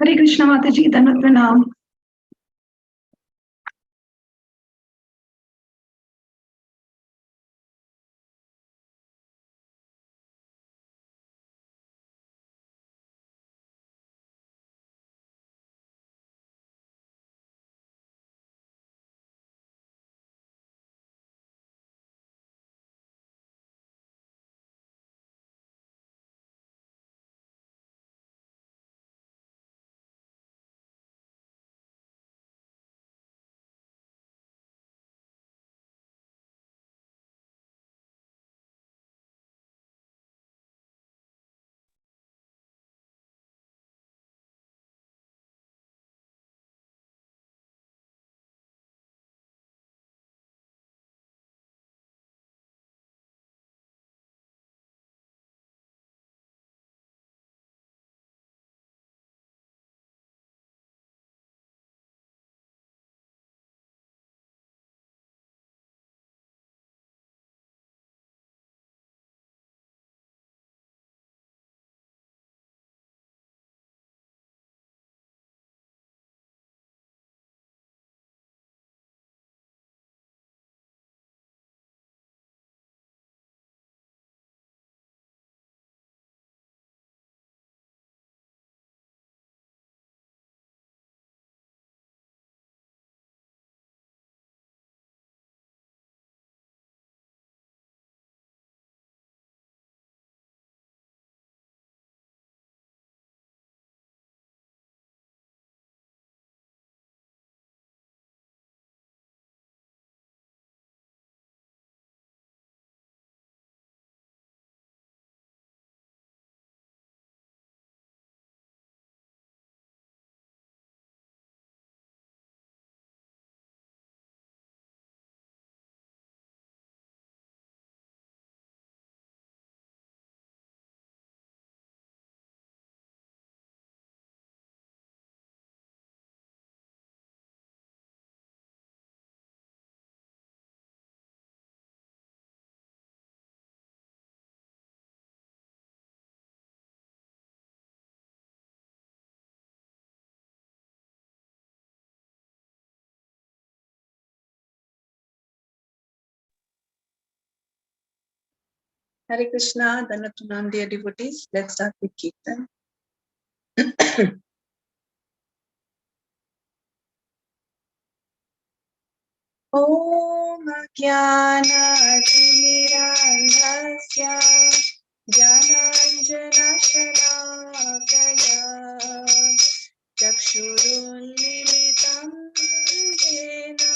हरे कृष्णा माता जी, धन्यवाद, प्रणाम। Hare Krishna, Dhanatranam, dear devotees. Let's start with Kirtan. Om Ajnana-timirandhasya Jnananjana-shalakaya Chakshurunmilitam Jena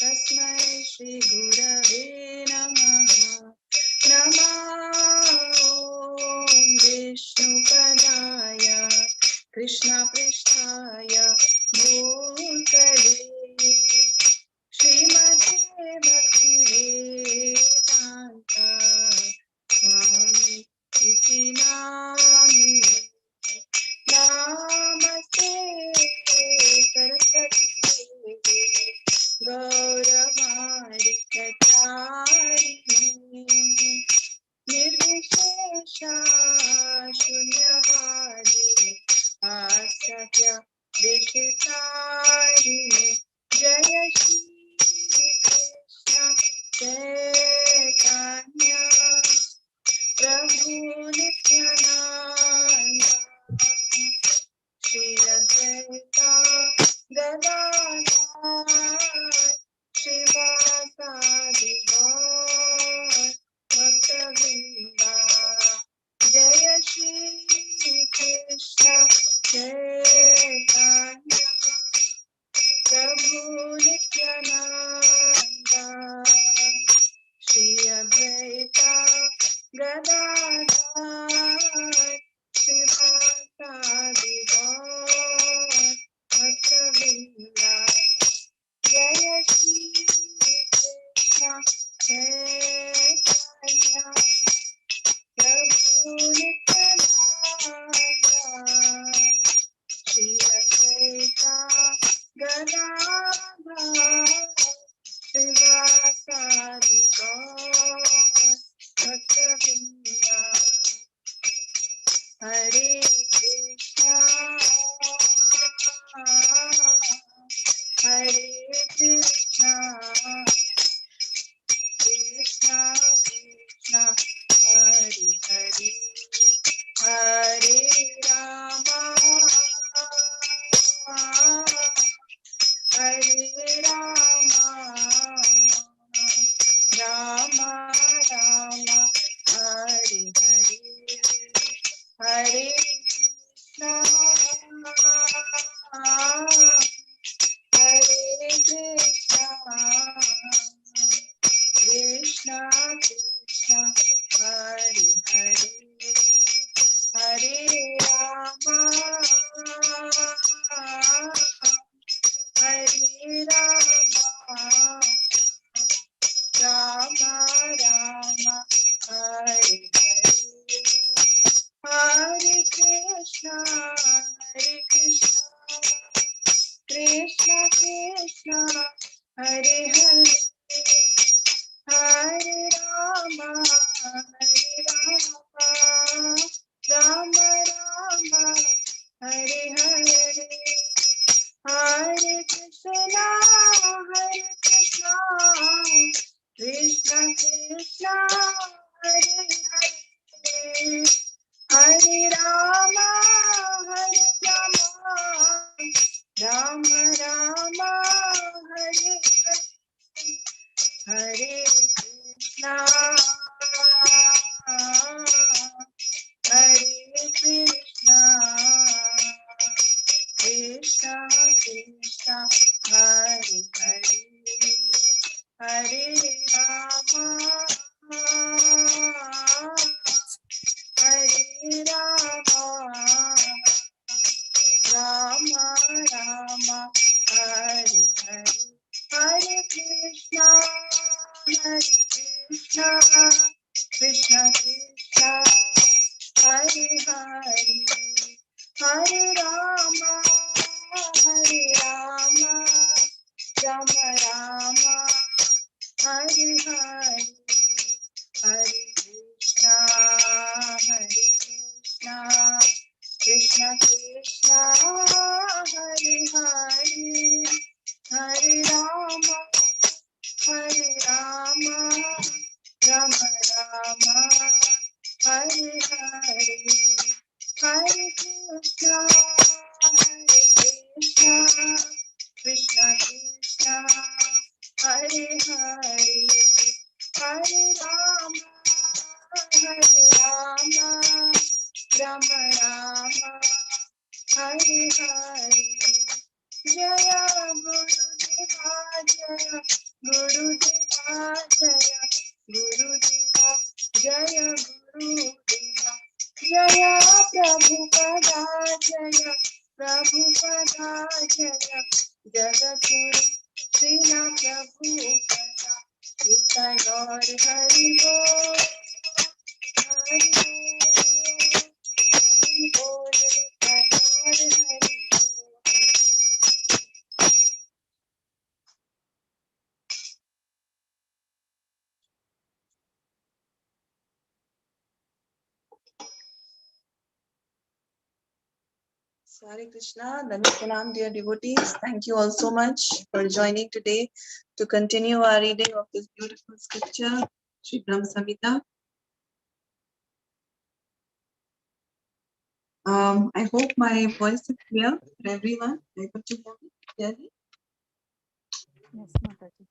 Tasmai Shri Gurave Namaha. Namo Vishnupadaya Krishna Pristhaya Bhutale Srimate Bhakti Vedanta Swami Iti Namine Namaste Saraswati Devi Gauravani Katarini Nirvishesha Shunyavadi Asakya Dikshitarini Jaya Shri Krishna Chaitanya Prabhu Nityananda Shri Advaita Gadadhar Srivasadi Gaur Bhaktavinda Jaya Shri Krishna Chaitanya Prabhu Nityananda Shri Advaita Gadadhar Srivasadi Gaur Bhaktavinda Jaya Shri Krishna Chaitanya Prabhu Nityananda Shri Advaita Gadadhar Srivasadi Gaur Bhaktavinda Hare Krishna Krishna Krishna Hare Hare Hare Rama Hare Rama Rama Rama Hare Hare Hare Krishna Hare Krishna Krishna Krishna Hare Hare Hare Rama Hare Rama Rama Rama Hare Hare Hare Krishna Krishna Krishna Hare Hare Hare Rama Rama Rama Hare Hare Hare Krishna Krishna Krishna Hare Hare Hare Rama Rama Rama Hare Hare Hare Krishna Krishna Krishna Hare Hare Hare Rama Rama Rama Hare Hare Jaya Gurudeva Jaya Gurudeva Jaya Gurudeva Jaya Gurudeva Jaya Prabhupada Jaya Prabhupada Jaya Jagatguru Srila Prabhupada Nitai Gaur Hari Bol Hari Bol Hari Bol Nitai Gaur Hari Bol. Hare Krishna, Dandatanam, dear devotees. Thank you all so much for joining today to continue our reading of this beautiful scripture, Sri Brahma Samhita. I hope my voice is clear for everyone. I got to hear me clearly. Yes, Mataji.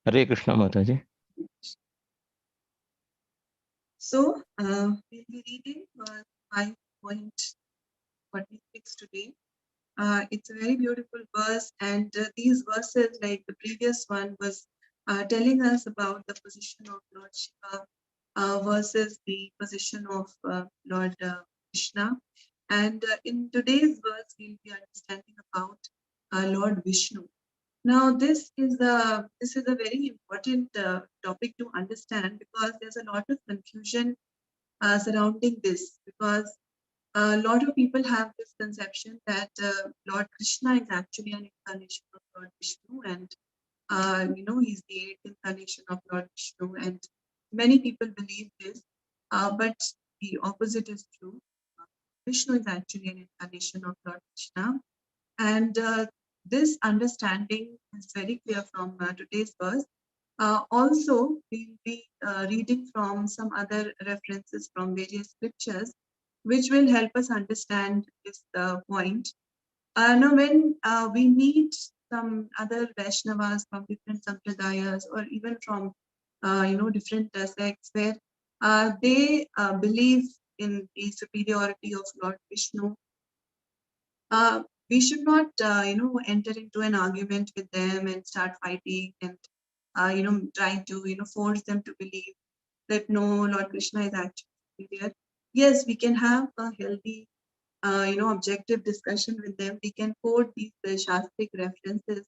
Hare Krishna Mataji. So, we'll be reading 5.46 today. It's a very beautiful verse, and these verses, like the previous one, was telling us about the position of Lord Shiva versus the position of Lord Krishna. And in today's verse, we'll be understanding about Lord Vishnu. Now, this is a very important topic to understand, because there's a lot of confusion surrounding this, because a lot of people have this conception that Lord Krishna is actually an incarnation of Lord Vishnu, and he's the eighth incarnation of Lord Vishnu, and many people believe this, but the opposite is true. Vishnu is actually an incarnation of Lord Krishna, and this understanding is very clear from today's verse. Also, we'll be reading from some other references from various scriptures, which will help us understand this point. Now, when we meet some other Vaishnavas from different sampradayas, or even from different sects, where they believe in the superiority of Lord Vishnu, we should not enter into an argument with them and start fighting and trying to force them to believe that no, Lord Krishna is actually superior. Yes, we can have a healthy objective discussion with them. We can quote these Shastric references,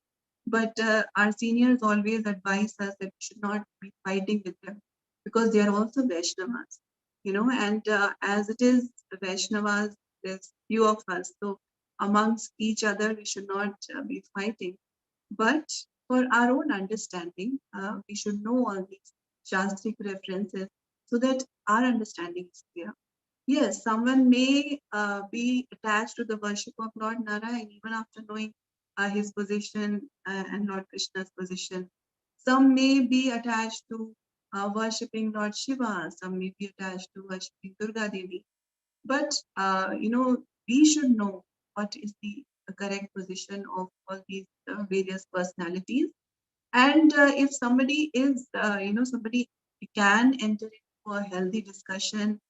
but our seniors always advise us that we should not be fighting with them, because they are also Vaishnavas, and as it is Vaishnavas, there's few of us, so amongst each other we should not be fighting. But for our own understanding, we should know all these Shastric references so that our understanding is clear. Yes, someone may be attached to the worship of Lord Narayan even after knowing his position and Lord Krishna's position. Some may be attached to worshipping Lord Shiva, some may be attached to worshipping Durga Devi. But we should know what is the correct position of all these various personalities. And if somebody is, somebody can enter into a healthy discussion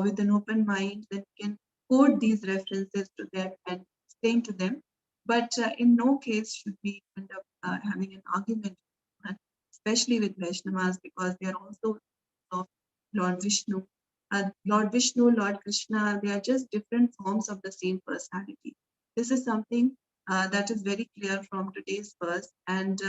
with an open mind, then we can quote these references to them and explain to them. But in no case should we end up having an argument, especially with Vaishnavas, because they are also of Lord Vishnu. Lord Vishnu, Lord Krishna, they are just different forms of the same personality. This is something that is very clear from today's verse. And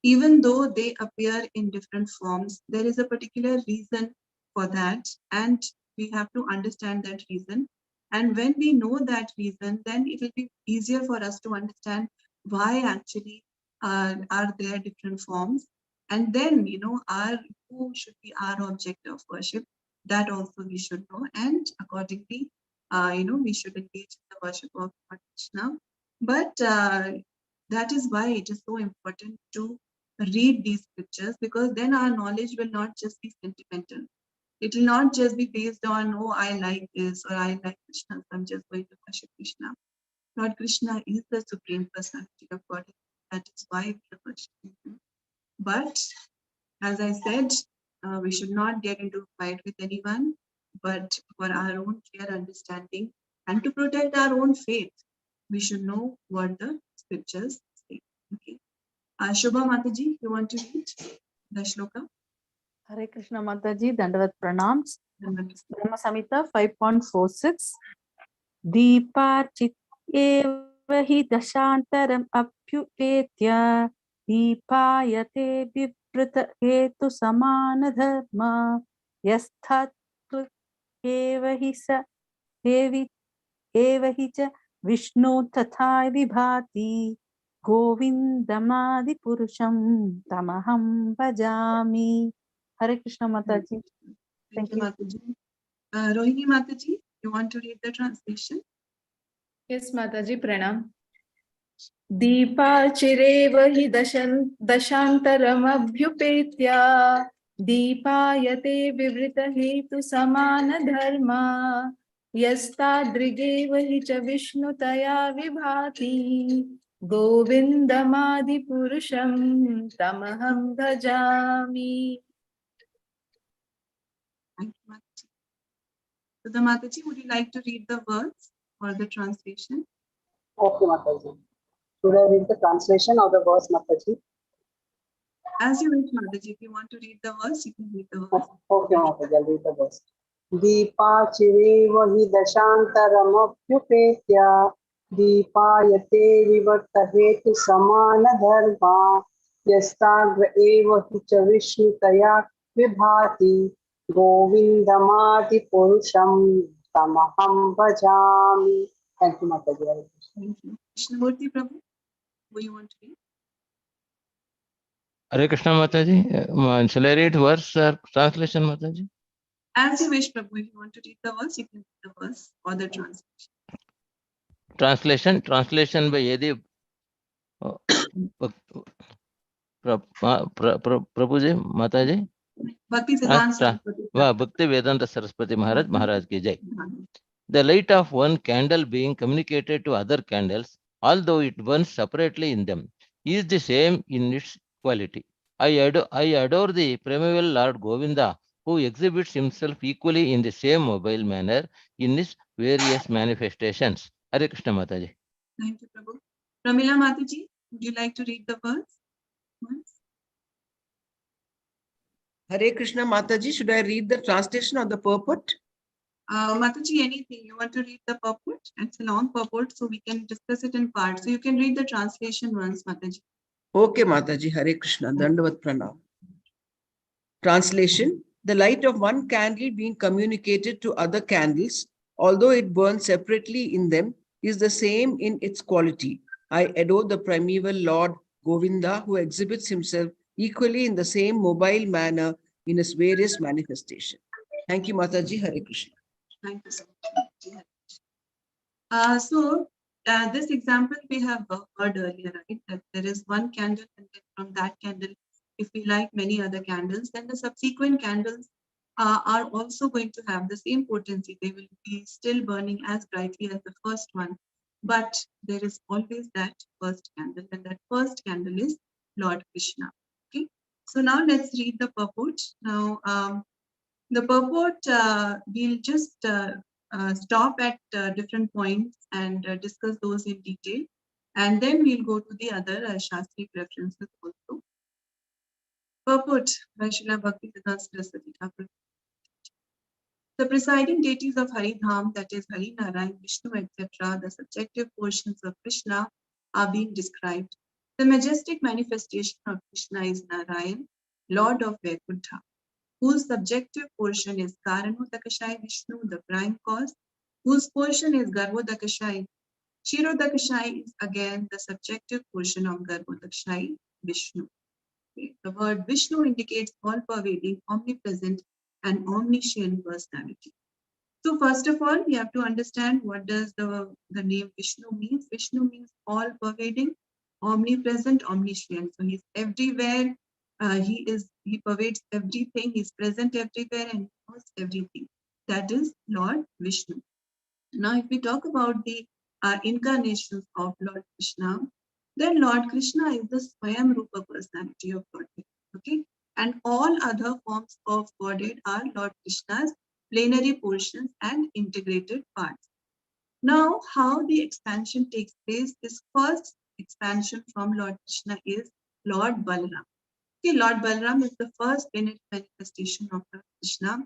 even though they appear in different forms, there is a particular reason for that, and we have to understand that reason. And when we know that reason, then it will be easier for us to understand why actually are there different forms. And then, who should be our object of worship, that also we should know. And accordingly, we should engage in the worship of Lord Krishna. But that is why it is so important to read these scriptures, because then our knowledge will not just be sentimental. It will not just be based on, oh, I like this or I like Krishna, so I'm just going to worship Krishna. Lord Krishna is the Supreme Personality of Godhead. That is why we are worshiping Him. But as I said, we should not get into a fight with anyone, but for our own clear understanding and to protect our own faith, we should know what the scriptures say. Okay. Shubha Mataji, you want to read the shloka? Hare Krishna Mataji, Dandavat Pranams. Brahma Samhita 5.46. Deepachit eva hi dashantaram apyupetya deepayate vivrita hetu samana dharma yasthat eva hi sa evi eva hi cha Vishnu tatha vibhati Govindamadi Purusham Tamaham Bhajami. Hare Krishna Mataji. Thank you, Mataji. Rohini Mataji, you want to read the translation? Yes, Mataji, pranam. Deepachirev hi dashantaramabhyupetya Deepayate vivrita hetu samana dharma Yastadrigev hi cha vishnutaya vibhati Govindamadi purusham tamaham bhajami. Thank you, Mataji. So, the Mataji, would you like to read the words or the translation? Okay, Mataji. Should I read the translation of the verse, Mataji? As you wish, Mataji. If you want to read the verse, you can read the verse. Okay, Mataji, I'll read the verse. Deepachirev hi dashantaramapyupetya Deepayate vivartahetu samana dharma Yastagra eva hi cha vishnutaya vibhati Govindamadi purusham tamaham bhajami. Thank you, Mataji. Thank you. Krishnamurti Prabhu, who you want to read? Hare Krishna Mataji. Shall I read verse or translation, Mataji? As you wish, Prabhu. If you want to read the verse, you can read the verse or the translation. Translation by Yedi Prabhuji, Mataji. Bhakti Siddhanta Saraswati. Bhakti Vedanta Saraswati Maharaj ki jai. The light of one candle being communicated to other candles, although it burns separately in them, is the same in its quality. I adore the primeval Lord Govinda, who exhibits himself equally in the same mobile manner in his various manifestations. Hare Krishna Mataji. Thank you, Prabhu. Pramila Mataji, would you like to read the verse? Hare Krishna Mataji, should I read the translation of the purport? Mataji, anything. You want to read the purport? It's a long purport, so we can discuss it in parts. So you can read the translation once, Mataji. Okay, Mataji, Hare Krishna, Dandavat Pranam. Translation: the light of one candle being communicated to other candles, although it burns separately in them, is the same in its quality. I adore the primeval Lord Govinda, who exhibits himself equally in the same mobile manner in his various manifestations. Thank you, Mataji, Hare Krishna. Thank you so much. So This example we have heard earlier, right? That there is one candle, and then from that candle, if we light many other candles, then the subsequent candles are also going to have the same potency. They will be still burning as brightly as the first one. But there is always that first candle, and that first candle is Lord Krishna. Okay. So now let's read the purport. Now, the purport, we'll just stop at different points and discuss those in detail. And then we'll go to the other Shastri references also. Purport by Srila Bhaktivedanta Saraswati Thakur. The presiding deities of Haridham, that is Hari, Narayan, Vishnu, etc., the subjective portions of Krishna are being described. The majestic manifestation of Krishna is Narayan, Lord of Vaikuntha, whose subjective portion is Karanodakashai Vishnu, the prime cause, whose portion is Garbhodakashai. Shirodakashai is again the subjective portion of Garbhodakashai Vishnu. The word Vishnu indicates all-pervading, omnipresent, and omniscient personality. So first of all, we have to understand what does the name Vishnu means. Vishnu means all-pervading, omnipresent, omniscient. So he's everywhere. He pervades everything. He's present everywhere and knows everything. That is Lord Vishnu. Now, if we talk about the incarnations of Lord Krishna, then Lord Krishna is the Swayam Rupa personality of Godhead. Okay, and all other forms of Godhead are Lord Krishna's plenary portions and integrated parts. Now, how the expansion takes place is first expansion from Lord Krishna is Lord Balaram. Okay, Lord Balaram is the first plenary manifestation of Lord Krishna.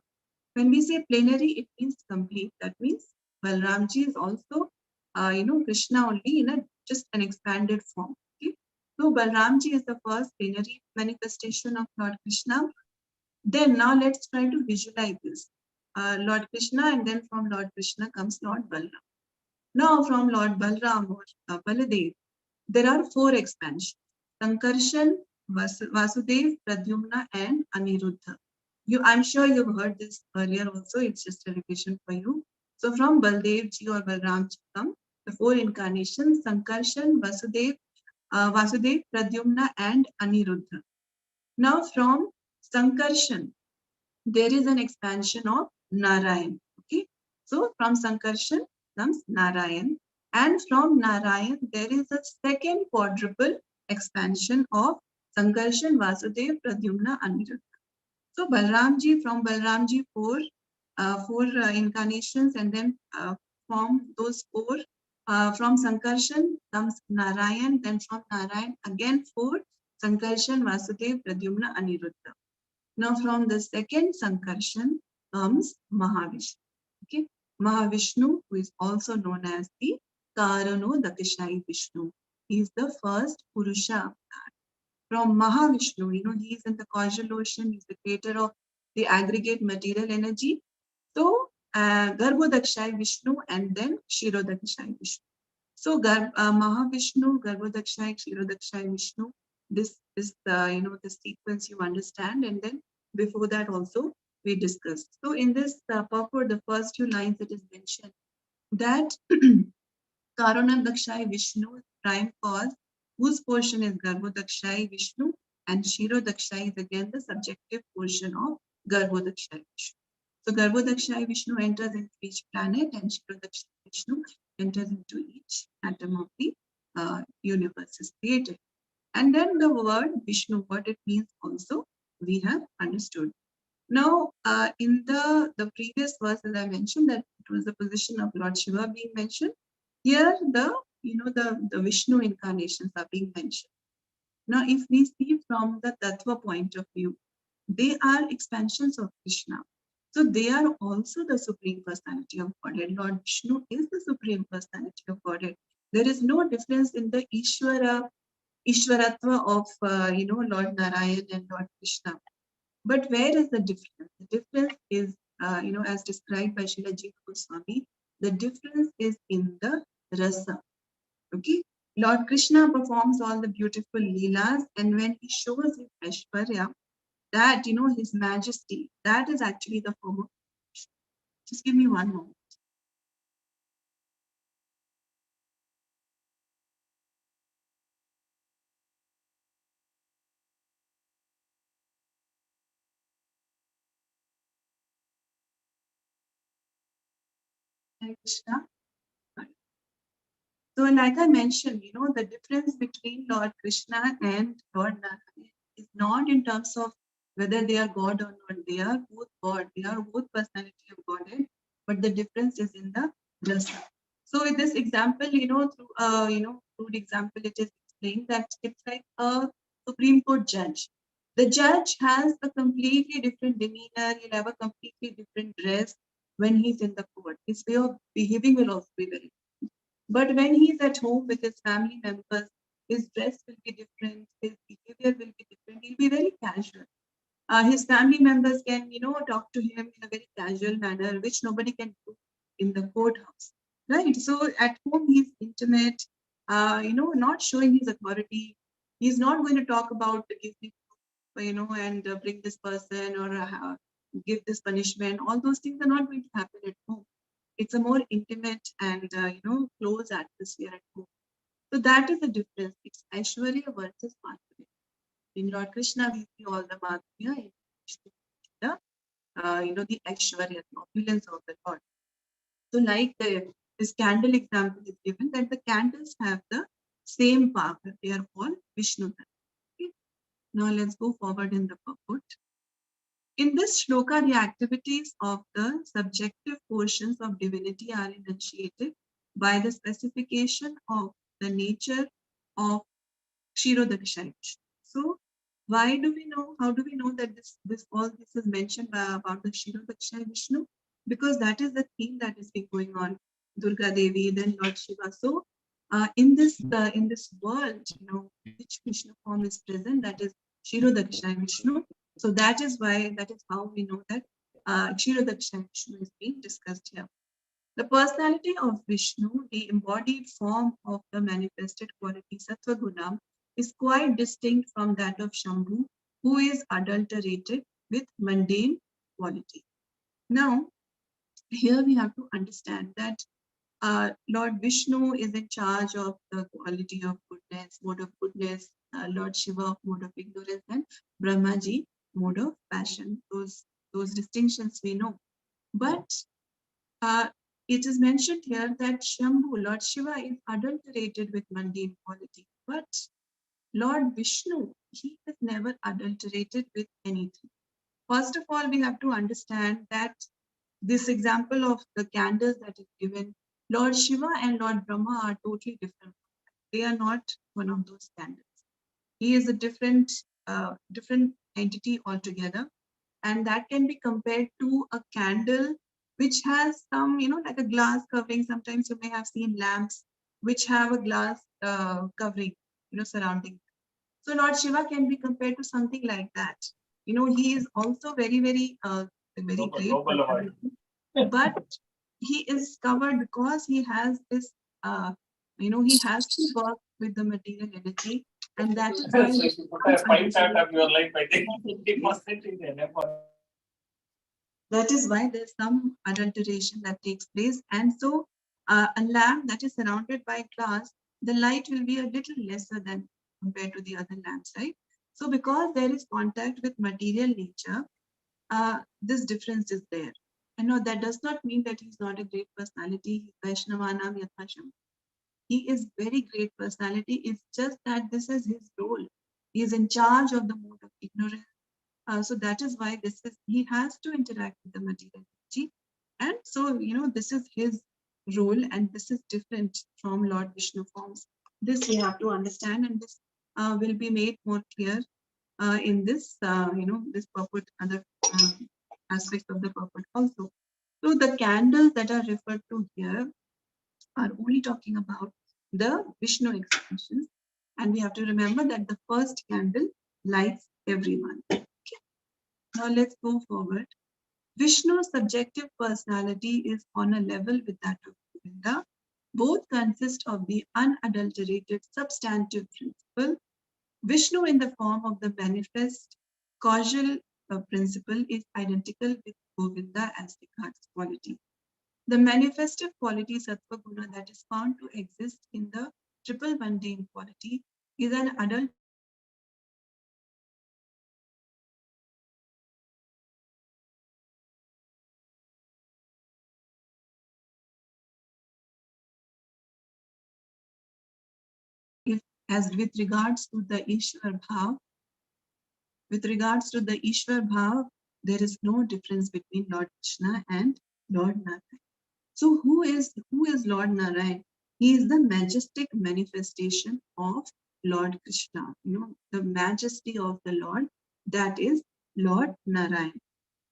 When we say plenary, it means complete. That means Balramji is also, Krishna only in just an expanded form. Okay? So Balramji is the first plenary manifestation of Lord Krishna. Then now let's try to visualize this. Lord Krishna, and then from Lord Krishna comes Lord Balram. Now from Lord Balram or Baladev, there are 4 expansions: Sankarshan, Vasudev, Pradyumna, and Aniruddha. I'm sure you've heard this earlier also. It's just a revision for you. So from Baldevji or Balramji come the 4 incarnations: Sankarshan, Vasudev, Pradyumna, and Aniruddha. Now from Sankarshan, there is an expansion of Narayan. Okay, so from Sankarshan comes Narayan, and from Narayan there is a second quadruple expansion of Sankarshan, Vasudev, Pradyumna, Aniruddha. So Balramji, from Balramji, four incarnations, and then from those 4, from Sankarshan comes Narayan, then from Narayan again 4, Sankarshan, Vasudev, Pradyumna, Aniruddha. Now from the second Sankarshan comes Mahavishnu. Okay, Mahavishnu, who is also known as the Karanodakashai Vishnu. He is the first Purusha. From Mahavishnu, he is in the causal ocean. He is the creator of the aggregate material energy. So Garbhodakashai Vishnu and then Shirodakashai Vishnu. So Mahavishnu, Garbhodakashai, Shirodakashai Vishnu. This is the sequence you understand, and then before that also we discussed. So in this purport, the first few lines it is mentioned that Karanodakashai Vishnu, prime cause, whose portion is Garbhodakashai Vishnu, and Shirodakashai is again the subjective portion of Garbhodakashai Vishnu. So Garbhodakashai Vishnu enters into each planet, and Shirodakashai Vishnu enters into each atom of the universe is created. And then the word Vishnu, what it means also, we have understood. Now, in the previous verse, as I mentioned, that it was the position of Lord Shiva being mentioned. Here, the Vishnu incarnations are being mentioned. Now, if we see from the Tattva point of view, they are expansions of Krishna. So they are also the Supreme Personality of Godhead. Lord Vishnu is the Supreme Personality of Godhead. There is no difference in the Ishwaratva of Lord Narayan and Lord Krishna. But where is the difference? The difference is, as described by Srila Jiva Goswami, the difference is in the rasa. Okay, Lord Krishna performs all the beautiful leelas, and when he shows his Aishwarya, that his majesty, that is actually the form of Krishna. Just give me one moment. Hare Krishna. So, like I mentioned, the difference between Lord Krishna and Lord Narayana is not in terms of whether they are God or not. They are both God. They are both personality of Godhead, but the difference is in the rasa. So, with this example, through the example, it is explained that it's like a Supreme Court judge. The judge has a completely different demeanor. He'll have a completely different dress when he's in the court. His way of behaving will also be very. But when he's at home with his family members, his dress will be different, his behavior will be different. He'll be very casual. His family members can, talk to him in a very casual manner, which nobody can do in the courthouse, right? So at home, he's intimate, not showing his authority. He's not going to talk about give me, and bring this person or give this punishment. All those things are not going to happen at home. It's a more intimate and close atmosphere at home. So that is the difference. It's Aishwarya versus Madhurya. In Lord Krishna, we see all the Madhurya in the the Aishwarya, the opulence of the Lord. So like this candle example is given, that the candles have the same power. They are all Vishnu. Okay. Now let's go forward in the purport. In this shloka, the activities of the subjective portions of divinity are enunciated by the specification of the nature of Kshirodakshaya. So, why do we know? How do we know that all this is mentioned about the Kshirodakshaya Vishnu? Because that is the theme that is being going on. Durga Devi, then Lord Shiva. So, in this world, which Vishnu form is present, that is Kshirodakshaya Vishnu. So that is how we know that Kshirodakshaya Vishnu is being discussed here. The personality of Vishnu, the embodied form of the manifested quality Sattva Guna, is quite distinct from that of Shambhu, who is adulterated with mundane quality. Now, here we have to understand that Lord Vishnu is in charge of the quality of goodness, mode of goodness, Lord Shiva, mode of ignorance, and Brahmaji, mode of passion. Those distinctions we know. But it is mentioned here that Shambhu, Lord Shiva, is adulterated with mundane quality. But Lord Vishnu, he is never adulterated with anything. First of all, we have to understand that this example of the candles that is given, Lord Shiva and Lord Brahma are totally different. They are not one of those candles. He is a different entity altogether. And that can be compared to a candle which has some, like a glass covering. Sometimes you may have seen lamps which have a glass covering, surrounding. So Lord Shiva can be compared to something like that. He is also very, very, very great. But he is covered because he has this, he has to work with the material energy. And that is why that is why there's some adulteration that takes place. And so a lamp that is surrounded by glass, the light will be a little lesser than compared to the other lamps, right? So because there is contact with material nature, this difference is there. And no, that does not mean that he's not a great personality. Vaishnavanam Yathasham. He is very great personality. It's just that this is his role. He is in charge of the mode of ignorance. So that is why he has to interact with the material energy. And so, this is his role, and this is different from Lord Vishnu forms. This we have to understand, and this will be made more clear in this, this purport, other aspects of the purport also. So the candles that are referred to here are only talking about the Vishnu expressions. And we have to remember that the first candle lights everyone. Now let's go forward. Vishnu's subjective personality is on a level with that of Govinda. Both consist of the unadulterated substantive principle. Vishnu in the form of the manifest causal principle is identical with Govinda as regards quality. The manifestive quality Sattva Guna that is found to exist in the triple mundane quality is an adult as with regards to the Ishwar Bhav, there is no difference between Lord Krishna and Lord Narayan. So who is Lord Narayan? He is the majestic manifestation of Lord Krishna. The majesty of the Lord, that is Lord Narayan.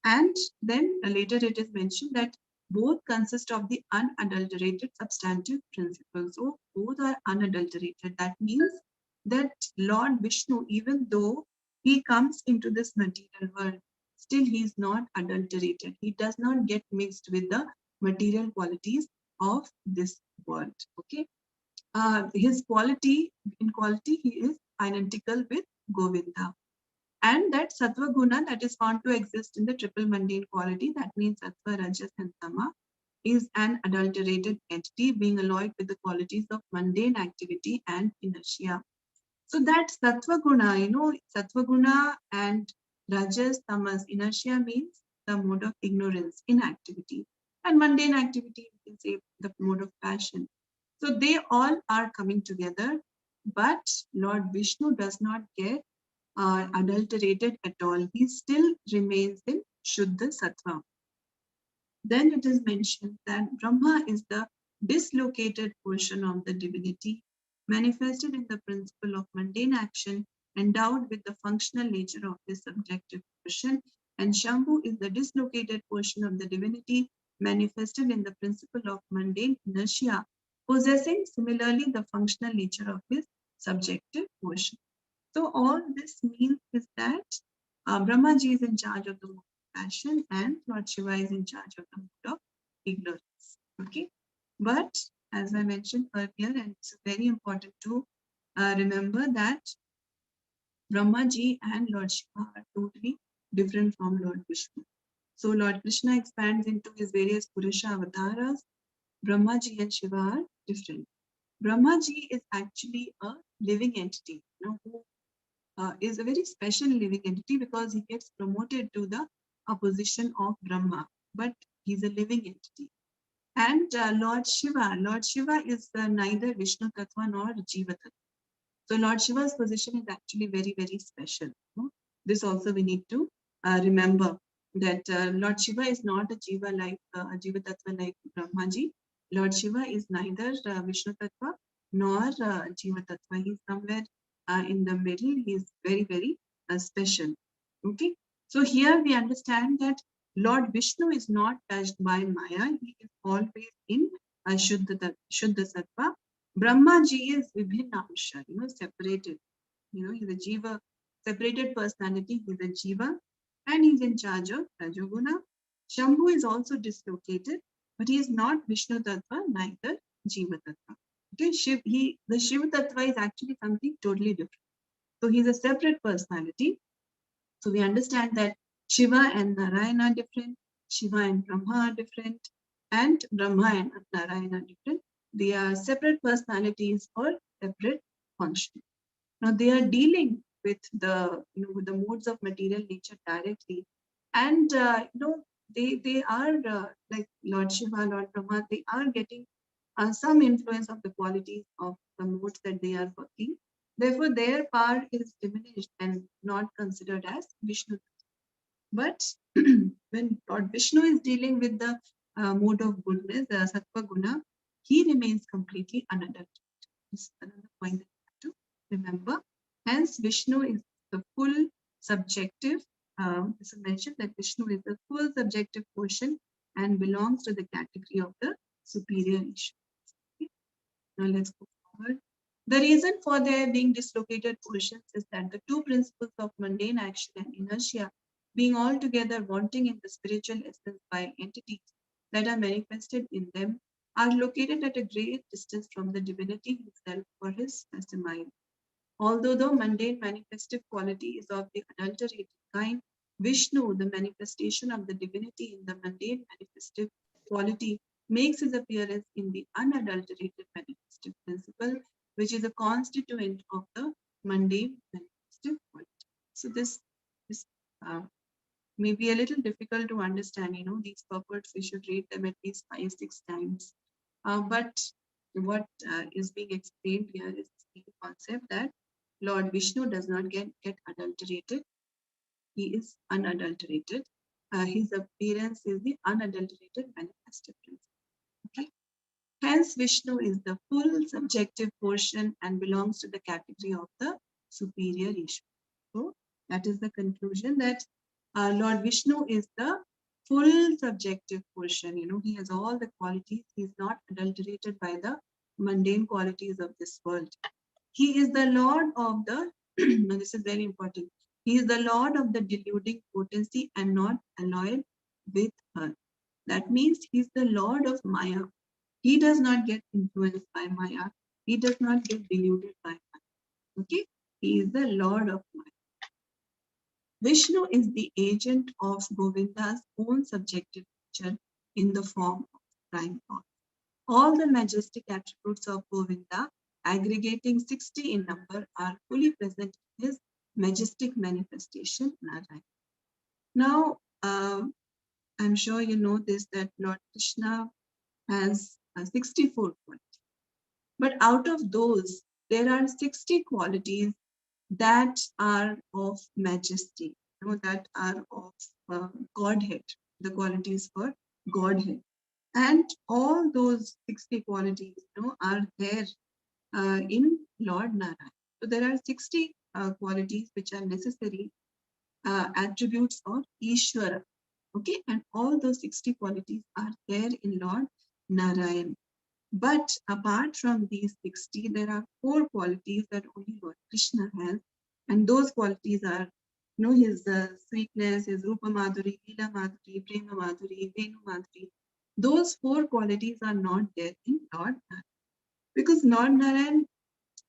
And then later it is mentioned that both consist of the unadulterated substantive principle. So both are unadulterated. That means that Lord Vishnu, even though he comes into this material world, still he is not adulterated. He does not get mixed with the material qualities of this world. Okay. His quality, in quality, he is identical with Govinda. And that sattva guna that is found to exist in the triple mundane quality, that means sattva, rajas, and tama, is an adulterated entity being alloyed with the qualities of mundane activity and inertia. So that sattva guna, sattva guna and rajas, tamas, inertia means the mode of ignorance, inactivity, and mundane activity, we can say the mode of passion. So they all are coming together, but Lord Vishnu does not get adulterated at all. He still remains in Shuddha Sattva. Then it is mentioned that Brahma is the dislocated portion of the divinity, manifested in the principle of mundane action, endowed with the functional nature of the subjective portion, and Shambhu is the dislocated portion of the divinity, manifested in the principle of mundane inertia, possessing similarly the functional nature of his subjective portion. So all this means is that Brahmaji is in charge of the mode of passion and Lord Shiva is in charge of the mode of ignorance. Okay, but as I mentioned earlier, and it's very important to remember that Brahmaji and Lord Shiva are totally different from Lord Vishnu. So Lord Krishna expands into his various Purusha avatars. Brahmaji and Shiva are different. Brahmaji is actually a living entity, who is a very special living entity because he gets promoted to the position of Brahma, but he's a living entity. And Lord Shiva is neither Vishnu Tattva nor Jiva Tattva. So Lord Shiva's position is actually very, very special. This also we need to remember that Lord Shiva is not a Jiva like Jiva Tattva like Brahmaji. Lord Shiva is neither Vishnu Tattva nor Jiva Tattva. He's somewhere in the middle. He is very, very special. Okay. So here we understand that Lord Vishnu is not touched by Maya. He is always in Shuddha Sattva. Brahmaji is Vibhinamsha, separated. He's a Jiva, separated personality. He's a Jiva and he's in charge of Rajoguna. Shambhu is also dislocated, but he is not Vishnu Tattva, neither Jiva Tattva. Okay, the Shiva Tattva is actually something totally different. So he's a separate personality. So we understand that Shiva and Narayana are different, Shiva and Brahma are different, and Brahma and Narayana are different. They are separate personalities or separate functions. Now they are dealing with the with the modes of material nature directly, and they are like Lord Shiva, Lord Brahma. They are getting some influence of the qualities of the modes that they are working. Therefore, their power is diminished and not considered as Vishnu. But when Lord Vishnu is dealing with the mode of goodness, the Sattva Guna, he remains completely unadulterated. This is another point that you have to remember. Hence, Vishnu is the full subjective. This is mentioned that Vishnu is the full subjective portion and belongs to the category of the superior issue. Okay. Now let's go forward. The reason for their being dislocated portions is that the two principles of mundane action and inertia, being altogether wanting in the spiritual essence by entities that are manifested in them, are located at a great distance from the divinity himself for his testimony. Although the mundane manifestive quality is of the adulterated kind, Vishnu, the manifestation of the divinity in the mundane manifestive quality, makes his appearance in the unadulterated manifestive principle, which is a constituent of the mundane manifestive quality. So this may be a little difficult to understand. These purports, we should read them at least 5-6 times. But what is being explained here is concept that Lord Vishnu does not get adulterated. He is unadulterated. His appearance is the unadulterated manifested principle. Okay. Hence, Vishnu is the full subjective portion and belongs to the category of the superior Ishvara. So that is the conclusion, that Lord Vishnu is the full subjective portion. He has all the qualities. He is not adulterated by the mundane qualities of this world. He is the Lord of the, now this is very important, he is the Lord of the deluding potency and not alloyed with her. That means he is the Lord of Maya. He does not get influenced by Maya. He does not get deluded by Maya. Okay? He is the Lord of Maya. Vishnu is the agent of Govinda's own subjective nature in the form of prime God. All the majestic attributes of Govinda, aggregating 60 in number, are fully present in his majestic manifestation, Narayana. Now, I'm sure you know this, that Lord Krishna has 64 qualities. But out of those, there are 60 qualities that are of majesty, that are of Godhead, the qualities for Godhead. And all those 60 qualities, are there in Lord Narayana. So there are 60 qualities which are necessary attributes of Ishvara. Okay, and all those 60 qualities are there in Lord Narayana. But apart from these 60, there are 4 qualities that only Lord Krishna has, and those qualities are, his sweetness, his Rupa Madhuri, Leela Madhuri, Prema Madhuri, Venu Madhuri. Those 4 qualities are not there in Lord Narayan, because Lord Narayan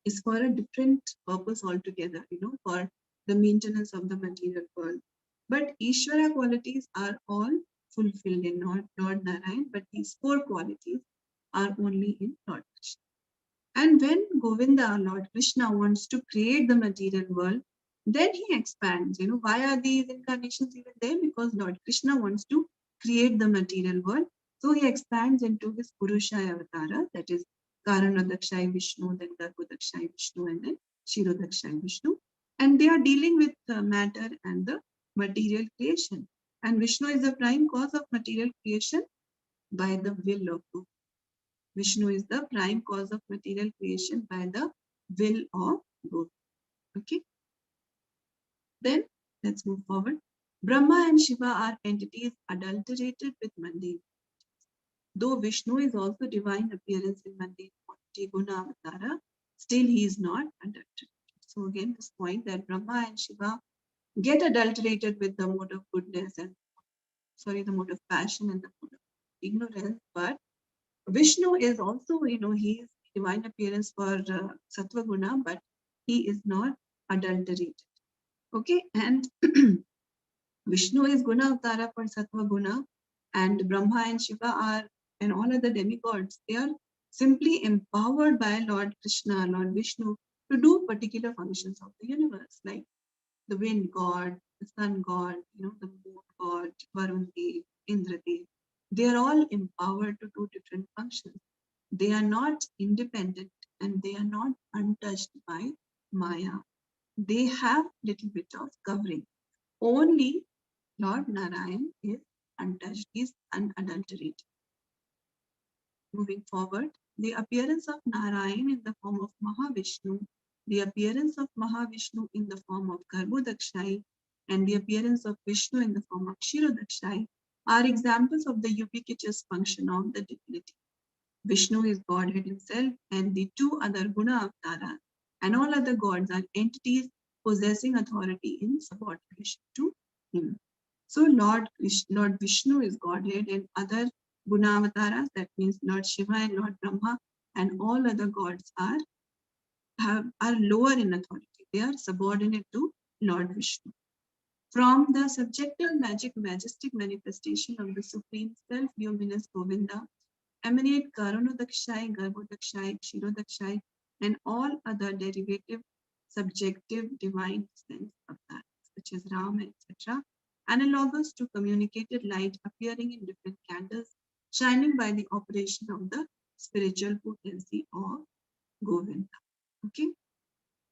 is for a different purpose altogether, for the maintenance of the material world. But Ishvara qualities are all fulfilled in Lord Narayan, but these 4 qualities are only in Lord Krishna. And when Govinda, Lord Krishna, wants to create the material world, then he expands. Why are these incarnations even there? Because Lord Krishna wants to create the material world. So he expands into his Purushaya Avatara, that is Karanodakshaya Vishnu, then Garbhodakshaya Vishnu, and then Shirodakshaya Vishnu. And they are dealing with matter and the material creation. And Vishnu is the prime cause of material creation by the will of God. Vishnu is the prime cause of material creation by the will of God. Okay. Then let's move forward. Brahma and Shiva are entities adulterated with mundane. Though Vishnu is also divine appearance in mundane quantity, Guna Avatara, still he is not adulterated. So again, this point that Brahma and Shiva get adulterated with the mode of goodness and the mode of passion and the mode of ignorance, but Vishnu is also, he is divine appearance for Sattva Guna, but he is not adulterated. Okay, and Vishnu is Guna Avatara for Sattva Guna, and Brahma and Shiva are, and all other demigods, they are simply empowered by Lord Krishna, Lord Vishnu, to do particular functions of the universe, like the wind god, the sun god, the moon god, Varun Dev, Indra Dev. They are all empowered to do different functions. They are not independent and they are not untouched by Maya. They have little bit of covering. Only Lord Narayan is untouched, is unadulterated. Moving forward, the appearance of Narayan in the form of Mahavishnu, the appearance of Mahavishnu in the form of Garbhodakshai, and the appearance of Vishnu in the form of Shirodakshai are examples of the ubiquitous function of the divinity. Vishnu is Godhead himself, and the 2 other Guna Avataras and all other gods are entities possessing authority in subordination to him. So Lord Vishnu is Godhead, and other Guna Avataras, that means Lord Shiva and Lord Brahma and all other gods are lower in authority. They are subordinate to Lord Vishnu. From the subjective majestic manifestation of the Supreme Self-Luminous Govinda emanate Karanodakshai, Garbhodakshai, Shirodakshai, and all other derivative subjective divine sense of that, such as Ram, etc., analogous to communicated light appearing in different candles, shining by the operation of the spiritual potency of Govinda. Okay.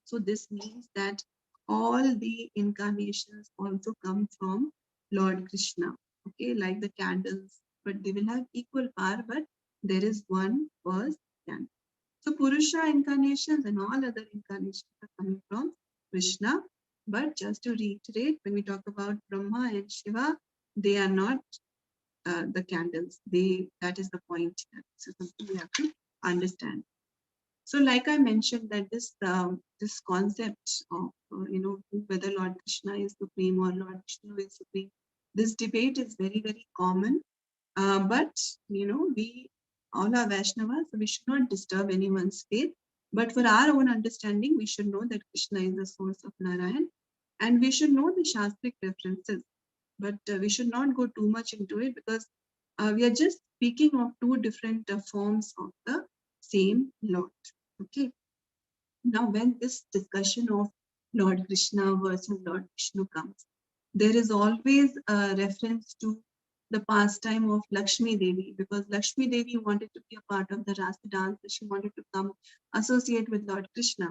So this means that all the incarnations also come from Lord Krishna. Okay, like the candles, but they will have equal power, but there is one first candle. So Purusha incarnations and all other incarnations are coming from Krishna. But just to reiterate, when we talk about Brahma and Shiva, they are not the candles. That is the point. So something we have to understand. So, like I mentioned, that this concept of whether Lord Krishna is supreme or Lord Vishnu is supreme, this debate is very, very common. But we all are Vaishnavas, so we should not disturb anyone's faith. But for our own understanding, we should know that Krishna is the source of Narayan, and we should know the Shastric references. But we should not go too much into it, because we are just speaking of two different forms of the same Lord. Okay. Now, when this discussion of Lord Krishna versus Lord Vishnu comes, there is always a reference to the pastime of Lakshmi Devi, because Lakshmi Devi wanted to be a part of the Rasa dance. She wanted to come associate with Lord Krishna,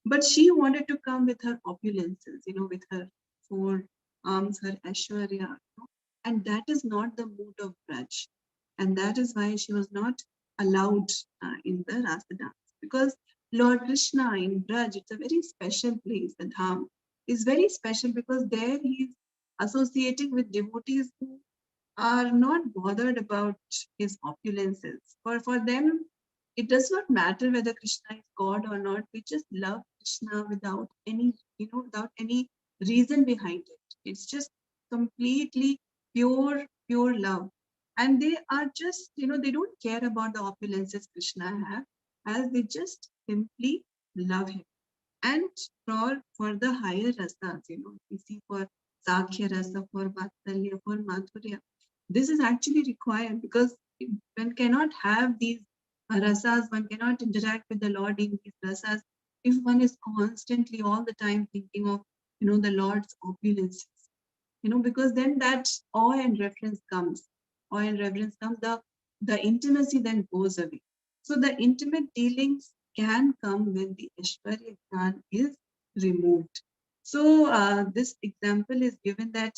but she wanted to come with her opulences, with her 4 arms, her Aishwarya, and that is not the mood of Braj, and that is why she was not allowed in the Rasa dance, because Lord Krishna in Braj, it's a very special place. The Dham is very special because there he is associating with devotees who are not bothered about his opulences. For them, it does not matter whether Krishna is God or not. We just love Krishna without without any reason behind it. It's just completely pure love. And they are just, they don't care about the opulences Krishna have, as they just simply love him. And for the higher rasas, we see for Sakhya rasa, for Vatsalya, for Madhurya, this is actually required, because one cannot have these rasas, one cannot interact with the Lord in these rasas if one is constantly all the time thinking of, the Lord's opulences, because then that awe and reverence comes. Awe and reverence comes, the intimacy then goes away. So the intimate dealings can come when the Aishwarya Gyan is removed. So this example is given that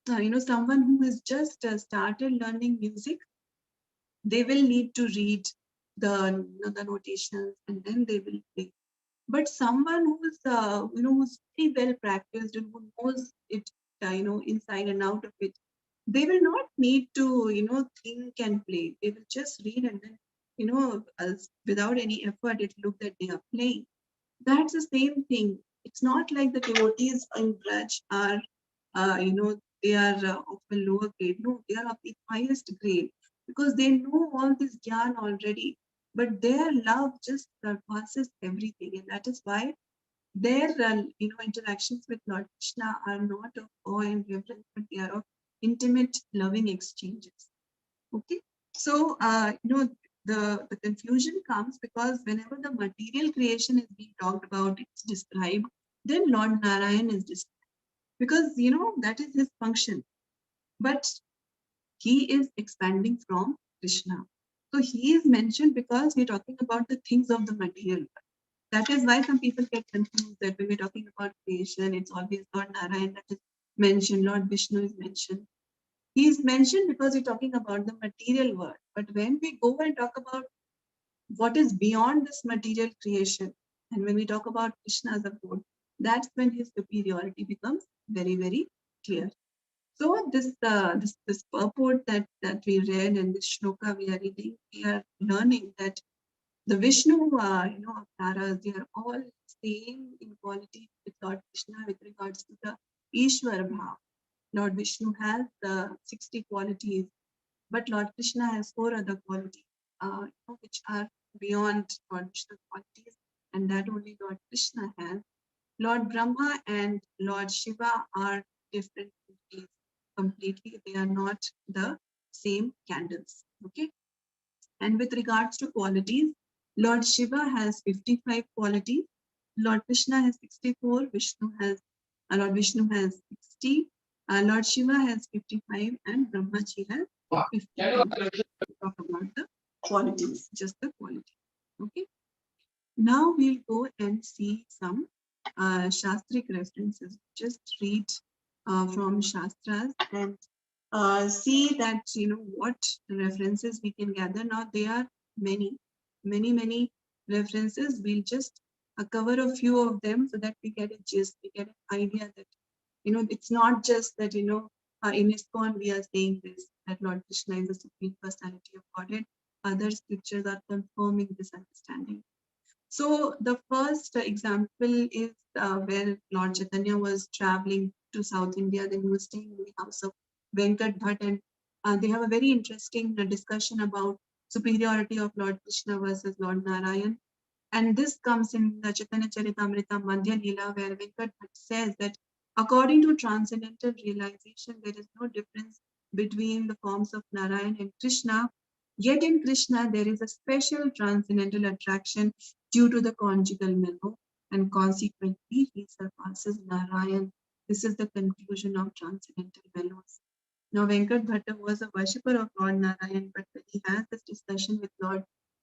someone who has just started learning music, they will need to read the notations and then they will play. But someone who's who's pretty well practiced and who knows it inside and out of it, they will not need to think and play. They will just read, and then without any effort it looks that they are playing. That's the same thing. It's not like the devotees in Braj are, they are of a lower grade. No, they are of the highest grade, because they know all this gyan already. But their love just surpasses everything, and that is why their interactions with Lord Krishna are not of awe and reverence, but they are of intimate, loving exchanges. Okay, so the confusion comes because whenever the material creation is being talked about, it's described, then Lord Narayan is described, because that is his function. But he is expanding from Krishna. So he is mentioned because we're talking about the things of the material world. That is why some people get confused that when we're talking about creation, it's always Lord Narayan that is mentioned, Lord Vishnu is mentioned. He is mentioned because we're talking about the material world. But when we go and talk about what is beyond this material creation, and when we talk about Krishna as a God, that's when his superiority becomes very, very clear. So this purport that we read and this shloka we are reading, we are learning that the Vishnu, avatars, they are all same in quality with Lord Krishna with regards to the Ishwar Bhav. Lord Vishnu has the 60 qualities, but Lord Krishna has 4 other qualities, which are beyond Lord Vishnu's qualities, and that only Lord Krishna has. Lord Brahma and Lord Shiva are different entities completely. They are not the same candles. Okay. And with regards to qualities, Lord Shiva has 55 qualities, Lord Krishna has 64, Lord Vishnu has 60, Lord Shiva has 55, and Brahmaji has 50. Talk about the qualities, just the quality. Okay. Now we'll go and see some Shastric references. Just read from Shastras and see that, what references we can gather. Now there are many references. We'll just cover a few of them so that we get a gist, we get an idea that, it's not just that, in ISKCON we are saying this, that Lord Krishna is the Supreme Personality of Godhead. Other scriptures are confirming this understanding. So the first example is where Lord Chaitanya was traveling to South India. Then he was staying in the house of Venkat Bhatt, and they have a very interesting discussion about superiority of Lord Krishna versus Lord Narayan. And this comes in the Chaitanya Charitamrita Madhya Leela, where Venkat Bhatt says that according to transcendental realization, there is no difference between the forms of Narayan and Krishna. Yet in Krishna, there is a special transcendental attraction due to the conjugal mellow, and consequently, he surpasses Narayan. This is the conclusion of transcendental mellows. Now, Venkat Bhatta was a worshipper of Lord Narayan, but when he has this discussion with Lord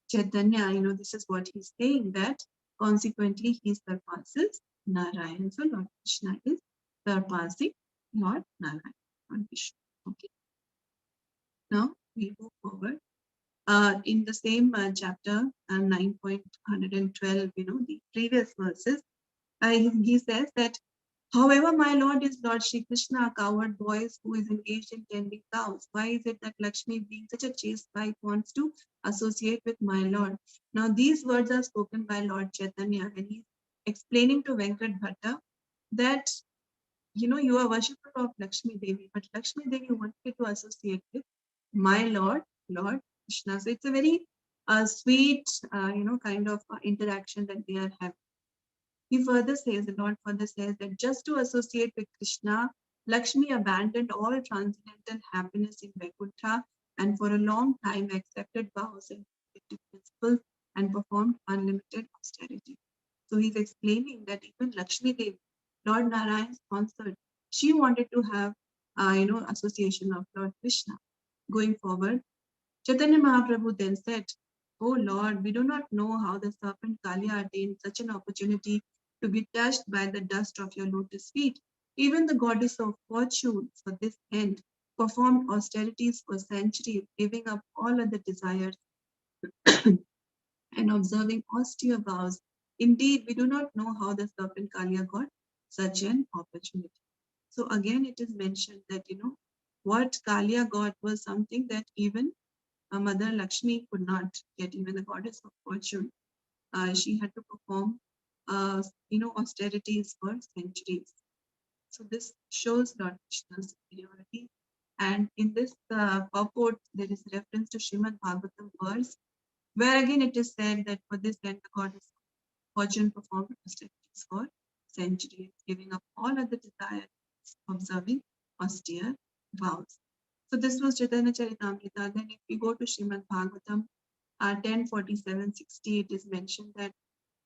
Chaitanya, this is what he's saying, that consequently he surpasses Narayan. So Lord Krishna is surpassing Lord Narayan, Lord Vishnu. Okay. Now we move forward. In the same chapter 9.112, the previous verses, he says that, however, my Lord is Lord Shri Krishna, a coward boy who is engaged in tending cows. Why is it that Lakshmi, being such a chaste wife, wants to associate with my Lord? Now, these words are spoken by Lord Chaitanya, and he's explaining to Venkat Bhatta that, you are worshipper of Lakshmi Devi, but Lakshmi Devi wanted to associate with my Lord, Lord Krishna. So it's a very sweet, kind of interaction that they are having. He further says, the Lord further says that just to associate with Krishna, Lakshmi abandoned all transcendental happiness in Vaikuntha and for a long time accepted vows and principles and performed unlimited austerity. So he's explaining that even Lakshmi Devi, Lord Narayan's consort, she wanted to have, association of Lord Krishna. Going forward, Chaitanya Mahaprabhu then said, "Oh Lord, we do not know how the serpent Kalia attained such an opportunity to be touched by the dust of your lotus feet. Even the goddess of fortune, for this end, performed austerities for centuries, giving up all other desires and observing austere vows. Indeed, we do not know how the serpent Kalia got such an opportunity." So again, it is mentioned that, what Kalia got was something that even Mother Lakshmi could not get, even the goddess of fortune. She had to perform, austerities for centuries. So this shows Lord Krishna's superiority. And in this purport, there is reference to Srimad Bhagavatam verse, where again it is said that for this end the goddess of fortune performed austerities for centuries, giving up all other desires, observing austere vows. So this was Chaitanya Charitamrita. Then if we go to Srimad Bhagavatam 10:47-60, it is mentioned that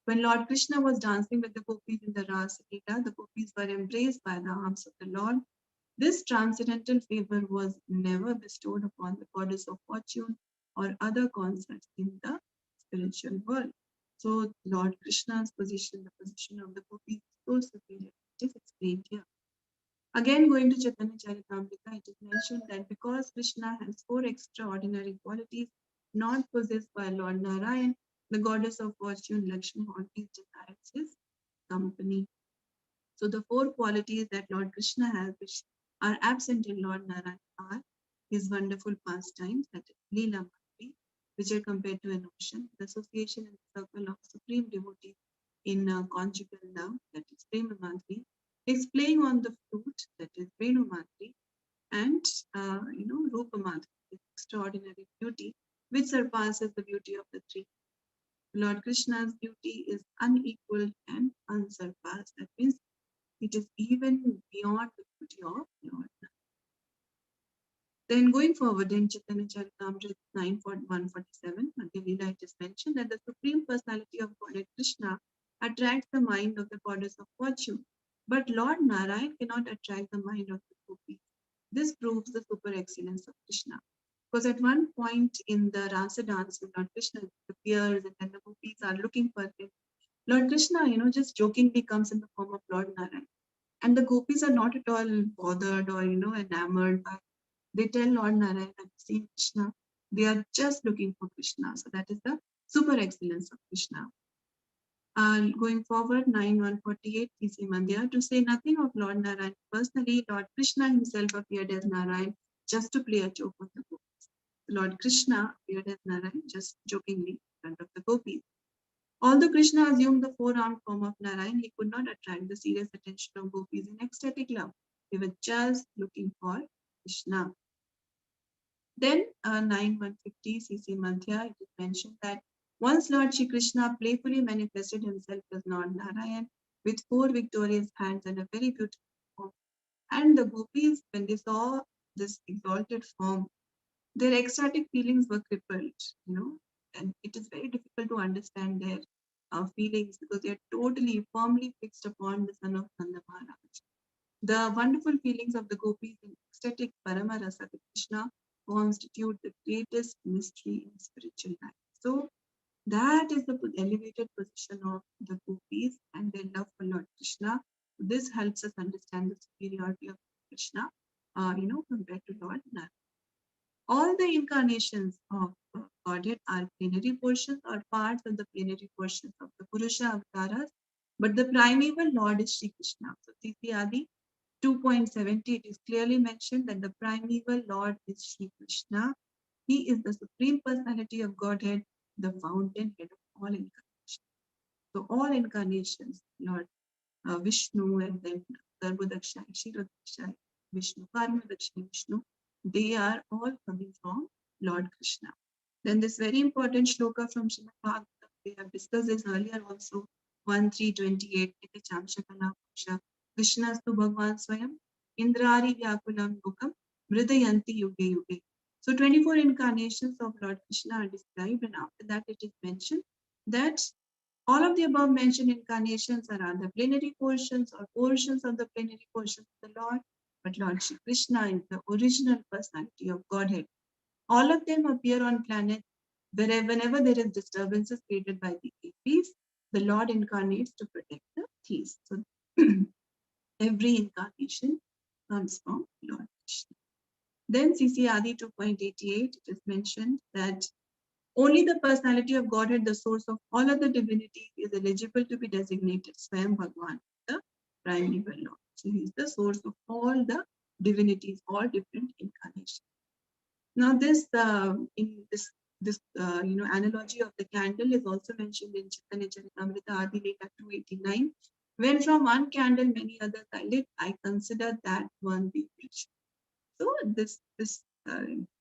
when Lord Krishna was dancing with the gopis in the Rasa Leela, the gopis were embraced by the arms of the Lord. This transcendental favor was never bestowed upon the goddess of fortune or other consorts in the spiritual world. So Lord Krishna's position, the position of the gopis, is so superior. It is explained here. Again, going to Chaitanya Charitamrita, it is mentioned that because Krishna has 4 extraordinary qualities not possessed by Lord Narayan, the goddess of fortune, Lakshmi, always desires his company. So the 4 qualities that Lord Krishna has, which are absent in Lord Narayan, are his wonderful pastimes, that is Leela Madhuri, which are compared to an ocean, the association in the circle of supreme devotees in conjugal love, that is Prema Madhuri, is playing on the flute, that is Venu Madhuri, and Rupa Madhuri, extraordinary beauty, which surpasses the beauty of the 3. Lord Krishna's beauty is unequaled and unsurpassed. That means it is even beyond the beauty of Lord. Then going forward in Chaitanya Charitamrita 9:147, Madhya Leela, it is mentioned that the Supreme Personality of Godhead Krishna attracts the mind of the goddess of fortune, but Lord Narayan cannot attract the mind of the gopis. This proves the super excellence of Krishna. Because at one point in the Rasa dance with Lord Krishna, it appears and then the gopis are looking for him. Lord Krishna, just jokingly comes in the form of Lord Narayan. And the gopis are not at all bothered or, enamored by. They tell Lord Narayan that see Krishna, they are just looking for Krishna. So that is the super excellence of Krishna. Going forward, 9.148 CC Mandya, to say nothing of Lord Narayan. Personally, Lord Krishna himself appeared as Narayan just to play a joke on the gopis. Lord Krishna appeared as Narayan just jokingly in front of the gopis. Although Krishna assumed the four-armed form of Narayan, he could not attract the serious attention of gopis in ecstatic love. They were just looking for Krishna. Then 9.150 CC Madhya, it is mentioned that once Lord Shri Krishna playfully manifested himself as Lord Narayan with four victorious hands and a very beautiful form. And the gopis, when they saw this exalted form, their ecstatic feelings were crippled, and it is very difficult to understand their feelings because they are totally firmly fixed upon the son of Nanda Maharaj. The wonderful feelings of the gopis in ecstatic Paramarasa Krishna constitute the greatest mystery in spiritual life. So that is the elevated position of the gopis and their love for Lord Krishna. This helps us understand the superiority of Krishna, compared to Lord Narayan. All the incarnations of Godhead are plenary portions or parts of the plenary portions of the Purusha avatars, but the primeval Lord is Shri Krishna. So CC Adi 2.70, it is clearly mentioned that the primeval Lord is Shri Krishna. He is the Supreme Personality of Godhead, the fountainhead of all incarnations. So all incarnations, Lord Vishnu and then Garbhodakshai, Kshirodakshai, Vishnu, Karmadakshai, Vishnu, they are all coming from Lord Krishna. Then this very important shloka from Srimad Bhagavatam, we have discussed this earlier also, 1.3.28, Krishnastu Bhagwan Swayam, Indrari Vyakulam Bhukam, Mridayanti Yuge Yuge. So 24 incarnations of Lord Krishna are described, and after that it is mentioned that all of the above mentioned incarnations are either plenary portions or portions of the plenary portions of the Lord, but Lord Shri Krishna is the original personality of Godhead. All of them appear on planets whenever there is disturbances created by the thieves, the Lord incarnates to protect the thieves. So every incarnation comes from Lord Krishna. Then CC Adi 2.88, it is mentioned that only the personality of Godhead, the source of all other divinities, is eligible to be designated Swayam Bhagwan, the primeval Lord. So he is the source of all the divinities, all different incarnations. Now this analogy of the candle is also mentioned in Chaitanya Charitamrita Adi Lila 289. When from one candle many others are lit, I consider that one the original. So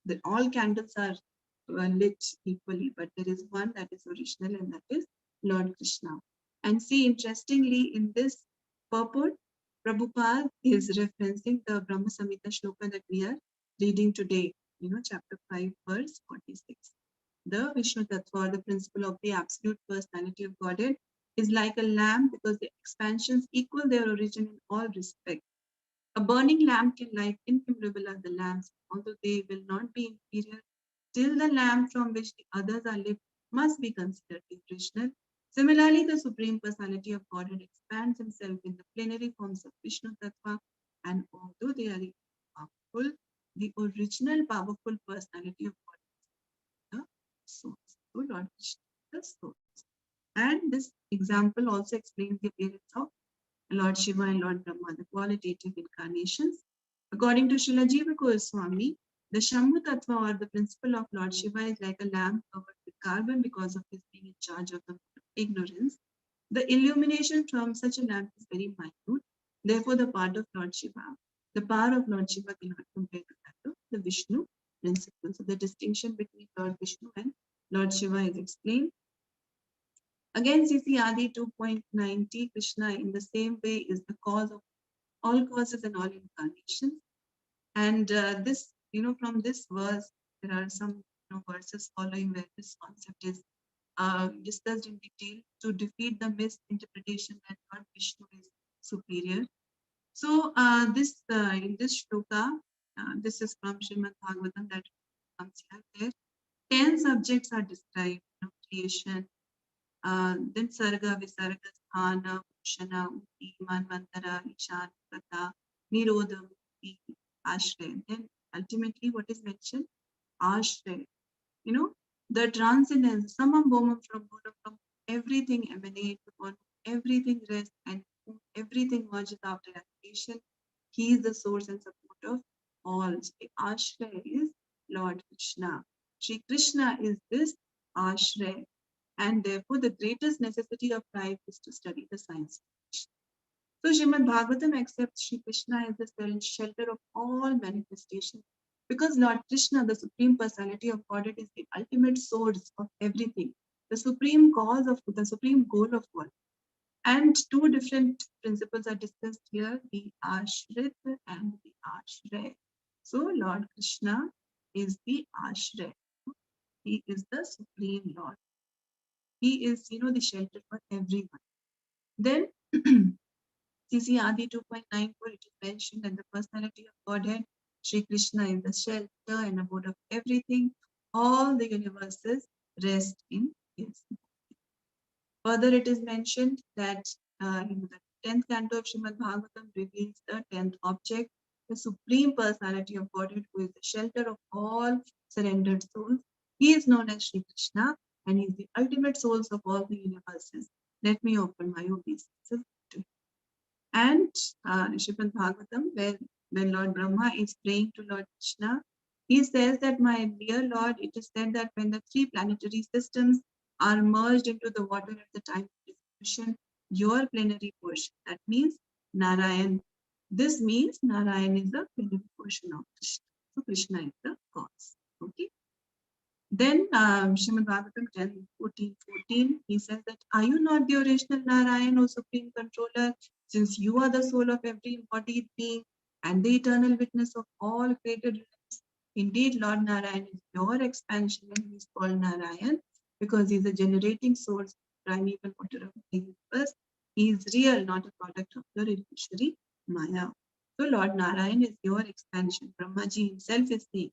that all candles are lit equally, but there is one that is original, and that is Lord Krishna. And see, interestingly, in this purport, Prabhupada is referencing the Brahma Samhita shloka that we are reading today, chapter 5, verse 46. The Vishnu Tattva, or the principle of the absolute personality of Godhead, is like a lamp because the expansions equal their origin in all respects. A burning lamp can light innumerable other lamps, although they will not be inferior. Still, the lamp from which the others are lit must be considered the original. Similarly, the Supreme Personality of Godhead expands himself in the plenary forms of Vishnu Tattva, and although they are powerful, the original powerful personality of Godhead is the source. So, Lord Krishna is the source. And this example also explains the appearance of Lord Shiva and Lord Brahma, the qualitative incarnations. According to Srila Jiva Goswami, the Shambhu Tattva, or the principle of Lord Shiva, is like a lamp covered with carbon because of his being in charge of the ignorance. The illumination from such a lamp is very minute. Therefore, the power of Lord Shiva cannot compare to that of the Vishnu principle. So the distinction between Lord Vishnu and Lord Shiva is explained. Again, CC Adi 2.90, Krishna in the same way is the cause of all causes and all incarnations. And this, from this verse, there are some verses following where this concept is discussed in detail to defeat the misinterpretation that Lord Vishnu is superior. So in this shloka, this is from Srimad Bhagavatam, that comes here. There 10 subjects are described: creation, Then Sarga, Visarga, Sthana, Ushana, Uti, Manvantara, Ishan, Kata, Nirodha, Mukti, Ashray. Then ultimately what is mentioned? Ashray. You know, the transcendence, Samam Bomam from Buddha, from everything emanates upon everything rests and everything merges after application. He is the source and support of all. So the Ashray is Lord Krishna. Shri Krishna is this Ashray. And therefore, the greatest necessity of life is to study the science. So Srimad Bhagavatam accepts Shri Krishna as the shelter of all manifestations. Because Lord Krishna, the Supreme Personality of Godhead, is the ultimate source of everything, the supreme cause of the supreme goal of all. And two different principles are discussed here, the Ashrit and the Ashray. So Lord Krishna is the Ashray. He is the Supreme Lord. He is, the shelter for everyone. Then CC Adi 2.94, it is mentioned that the personality of Godhead, Sri Krishna, is the shelter and abode of everything. All the universes rest in his. Further, it is mentioned that in the 10th canto of Srimad Bhagavatam reveals the 10th object, the Supreme Personality of Godhead, who is the shelter of all surrendered souls. He is known as Sri Krishna, and he is the ultimate source of all the universes. Let me open my obeisances to him. And Srimad Bhagavatam, when Lord Brahma is praying to Lord Krishna, he says that, my dear Lord, it is said that when the three planetary systems are merged into the water at the time of dissolution, your plenary portion, that means Narayan. This means Narayan is the plenary portion of Krishna. So Krishna is the cause. Okay. Then Srimad Bhagavatam 10:14, he says that, are you not the original Narayan, O Supreme Controller, since you are the soul of every embodied being and the eternal witness of all created realms? Indeed, Lord Narayan is your expansion, and he is called Narayan because he is a generating source, primeval water of the universe. He is real, not a product of your illusory Maya. So Lord Narayan is your expansion. Brahmaji himself is saying.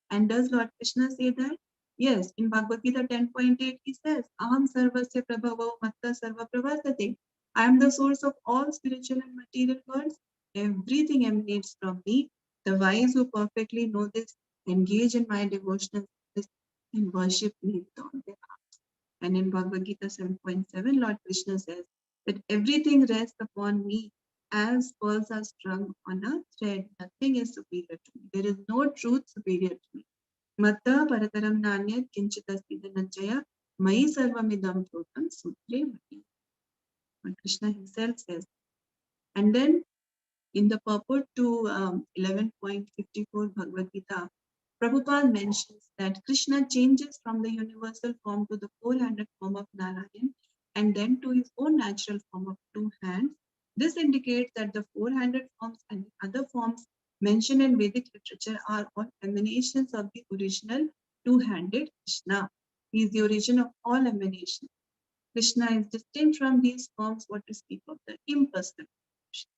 And does Lord Krishna say that? Yes, in Bhagavad Gita 10.8, he says, Aham sarvasya prabhavo matta sarva pravasate. I am the source of all spiritual and material worlds. Everything emanates from me. The wise who perfectly know this engage in my devotional service and worship me with all their hearts. And in Bhagavad Gita 7.7, Lord Krishna says that everything rests upon me as pearls are strung on a thread. Nothing is superior to me. There is no truth superior to me. Matta parataram nanyat kinchitasti dhananjaya mai sarvamidam prutam sutre mati. But Krishna himself says. And then in the purport to 11.54 Bhagavad Gita, Prabhupada mentions that Krishna changes from the universal form to the four-handed form of Narayan and then to his own natural form of two hands. This indicates that the four-handed forms and other forms mentioned in Vedic literature are all emanations of the original two-handed Krishna. He is the origin of all emanations. Krishna is distinct from these forms, what to speak of the impersonal Krishna.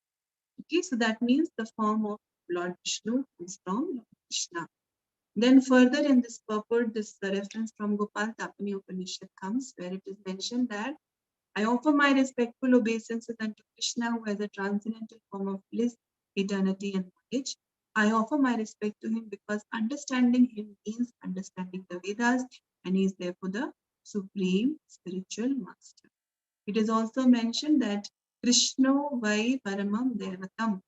Okay, so that means the form of Lord Vishnu is from Lord Krishna. Then further in this purport, this reference from Gopal Tapani Upanishad comes, where it is mentioned that I offer my respectful obeisances unto Krishna, who has a transcendental form of bliss, eternity, and knowledge. I offer my respect to him because understanding him means understanding the Vedas, and he is therefore the supreme spiritual master. It is also mentioned that Krishno Vai Paramam Devatam.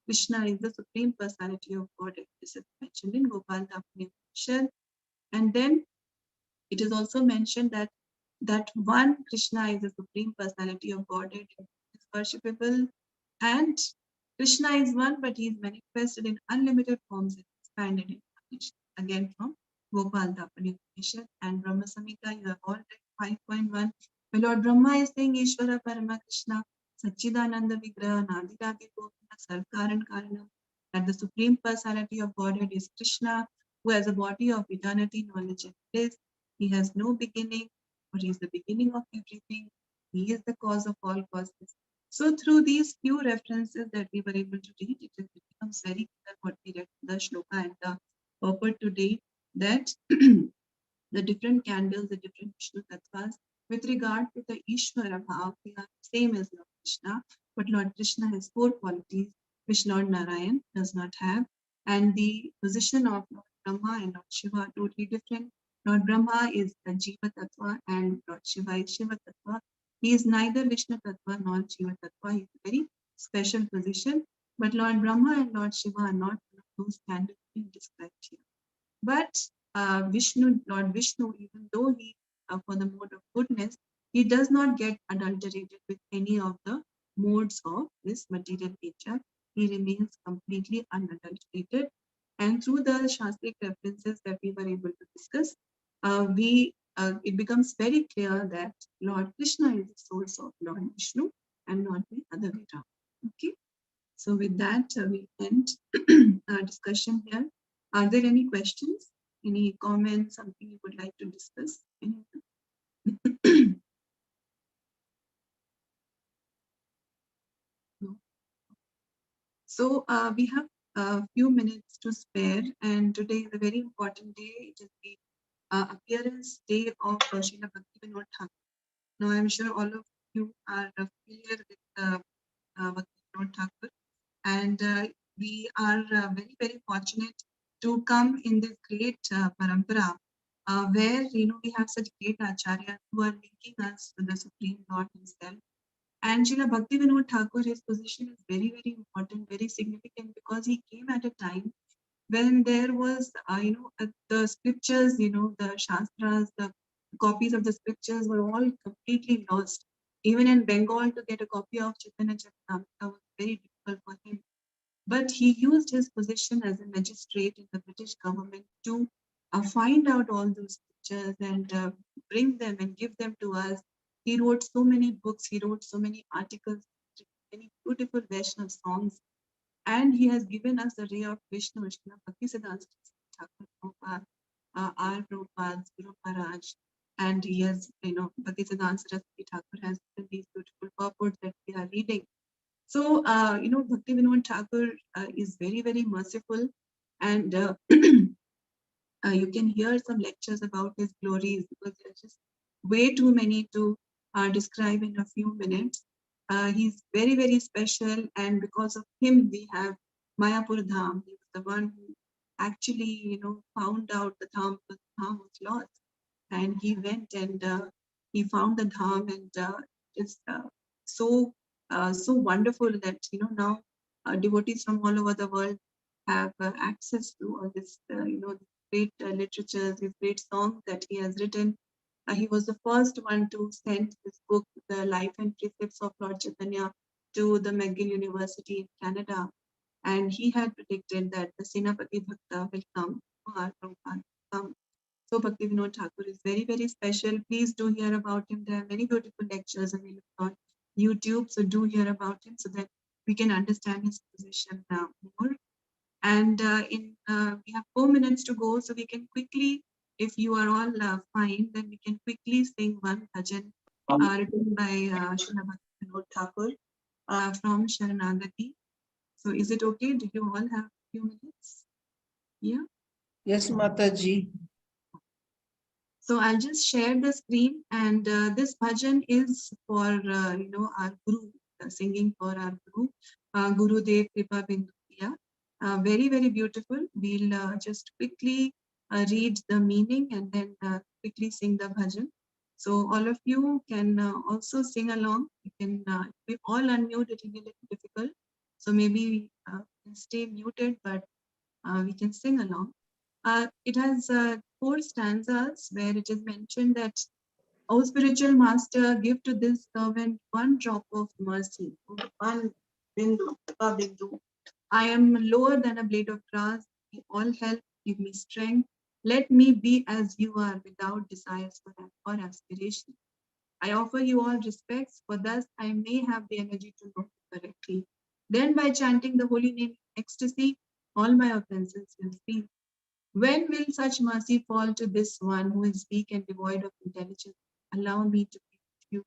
Krishna is the supreme personality of God. This is mentioned in Gopal Tapani Upanishad. And then it is also mentioned that one Krishna is the supreme personality of Godhead, is worshipable, and Krishna is one, but he is manifested in unlimited forms and expanded in knowledge. Again from Gopal Tapani Upanishad and Brahma Samhita, you have all read 5.1. My Lord Brahma is saying Ishvara Parama Krishna, Sachidananda Vigraha, Nadiradi Govinda, Sarkaran Karanam, that the supreme personality of Godhead is Krishna, who has a body of eternity, knowledge, and bliss. He has no beginning, but he is the beginning of everything. He is the cause of all causes. So through these few references that we were able to read, it becomes very clear what we read in the shloka and the purport today, that the different candles, the different Vishnu tattvas With regard to the Ishvara Bhav, they are same as Lord Krishna, but Lord Krishna has 4 qualities which Lord Narayan does not have. And the position of Lord Brahma and Lord Shiva are totally different. Lord Brahma is the Jiva Tattva and Lord Shiva is Shiva Tattva. He is neither Vishnu Tattva nor Jiva Tattva. He is a very special position. But Lord Brahma and Lord Shiva are not one of those standards being described here. But Lord Vishnu, even though he, for the mode of goodness, he does not get adulterated with any of the modes of this material nature. He remains completely unadulterated. And through the Shastric references that we were able to discuss, it becomes very clear that Lord Krishna is the source of Lord Vishnu and not the other way around. Okay. So with that, we end our discussion here. Are there any questions, any comments, something you would like to discuss? No. So we have a few minutes to spare, and today is a very important day. It is the appearance day of Srila Bhaktivinoda Thakur. Now, I'm sure all of you are familiar with Bhaktivinoda Thakur, and we are very, very fortunate to come in this great parampara where we have such great acharyas who are linking us to the Supreme Lord Himself. And Srila Bhaktivinoda Thakur, his position is very, very important, very significant, because he came at a time when there was, the scriptures, the shastras, the copies of the scriptures were all completely lost. Even in Bengal, to get a copy of Chaitanya Charitamrita was very difficult for him. But he used his position as a magistrate in the British government to find out all those scriptures and bring them and give them to us. He wrote so many books, he wrote so many articles, many beautiful Vaishnava songs, and he has given us the ray of Vishnu, Bhaktisiddhanta Thakur Prabhupada, R. Prabhupada, Guru Maharaj, and he has, Bhaktisiddhanta Saraswati Thakur has written these beautiful purports that we are reading. So, Bhaktivinoda Thakur is very, very merciful, and you can hear some lectures about his glories, because there's just way too many to describe in a few minutes. He's very, very special, and because of him, we have Mayapur Dham. He was the one who actually, found out the Dham was lost, and he went and he found the Dham, and it's so wonderful that now devotees from all over the world have access to all this, great literature, these great songs that he has written. He was the first one to send this book, The Life and Precepts of Lord Chaitanya, to the McGill University in Canada. And he had predicted that the Senapati Bhakta will come, or Prabhupada will come. So Bhaktivinoda Thakur is very, very special. Please do hear about him. There are many beautiful lectures available on YouTube. So do hear about him so that we can understand his position more. And we have 4 minutes to go, so we can quickly, if you are all fine, then we can quickly sing one bhajan written by Srila Bhaktivinoda Thakur from Sharanagati. So is it okay? Do you all have a few minutes? Yeah. Yes, Mataji. So I'll just share the screen, and this bhajan is for our Guru, singing for our Guru, Guru Dev Kripa Bindu. Very, very beautiful. We'll just quickly read the meaning and then quickly sing the bhajan. So all of you can also sing along. You can, we all unmute, it will be a little difficult. So maybe can stay muted, but we can sing along. It has 4 stanzas where it is mentioned that, O spiritual master, give to this servant one drop of mercy, one bindu, a bindu. I am lower than a blade of grass. All help, give me strength. Let me be as you are, without desires or aspiration. I offer you all respects, for thus I may have the energy to know you correctly. Then by chanting the holy name in ecstasy, all my offenses will cease. When will such mercy fall to this one who is weak and devoid of intelligence? Allow me to be with you.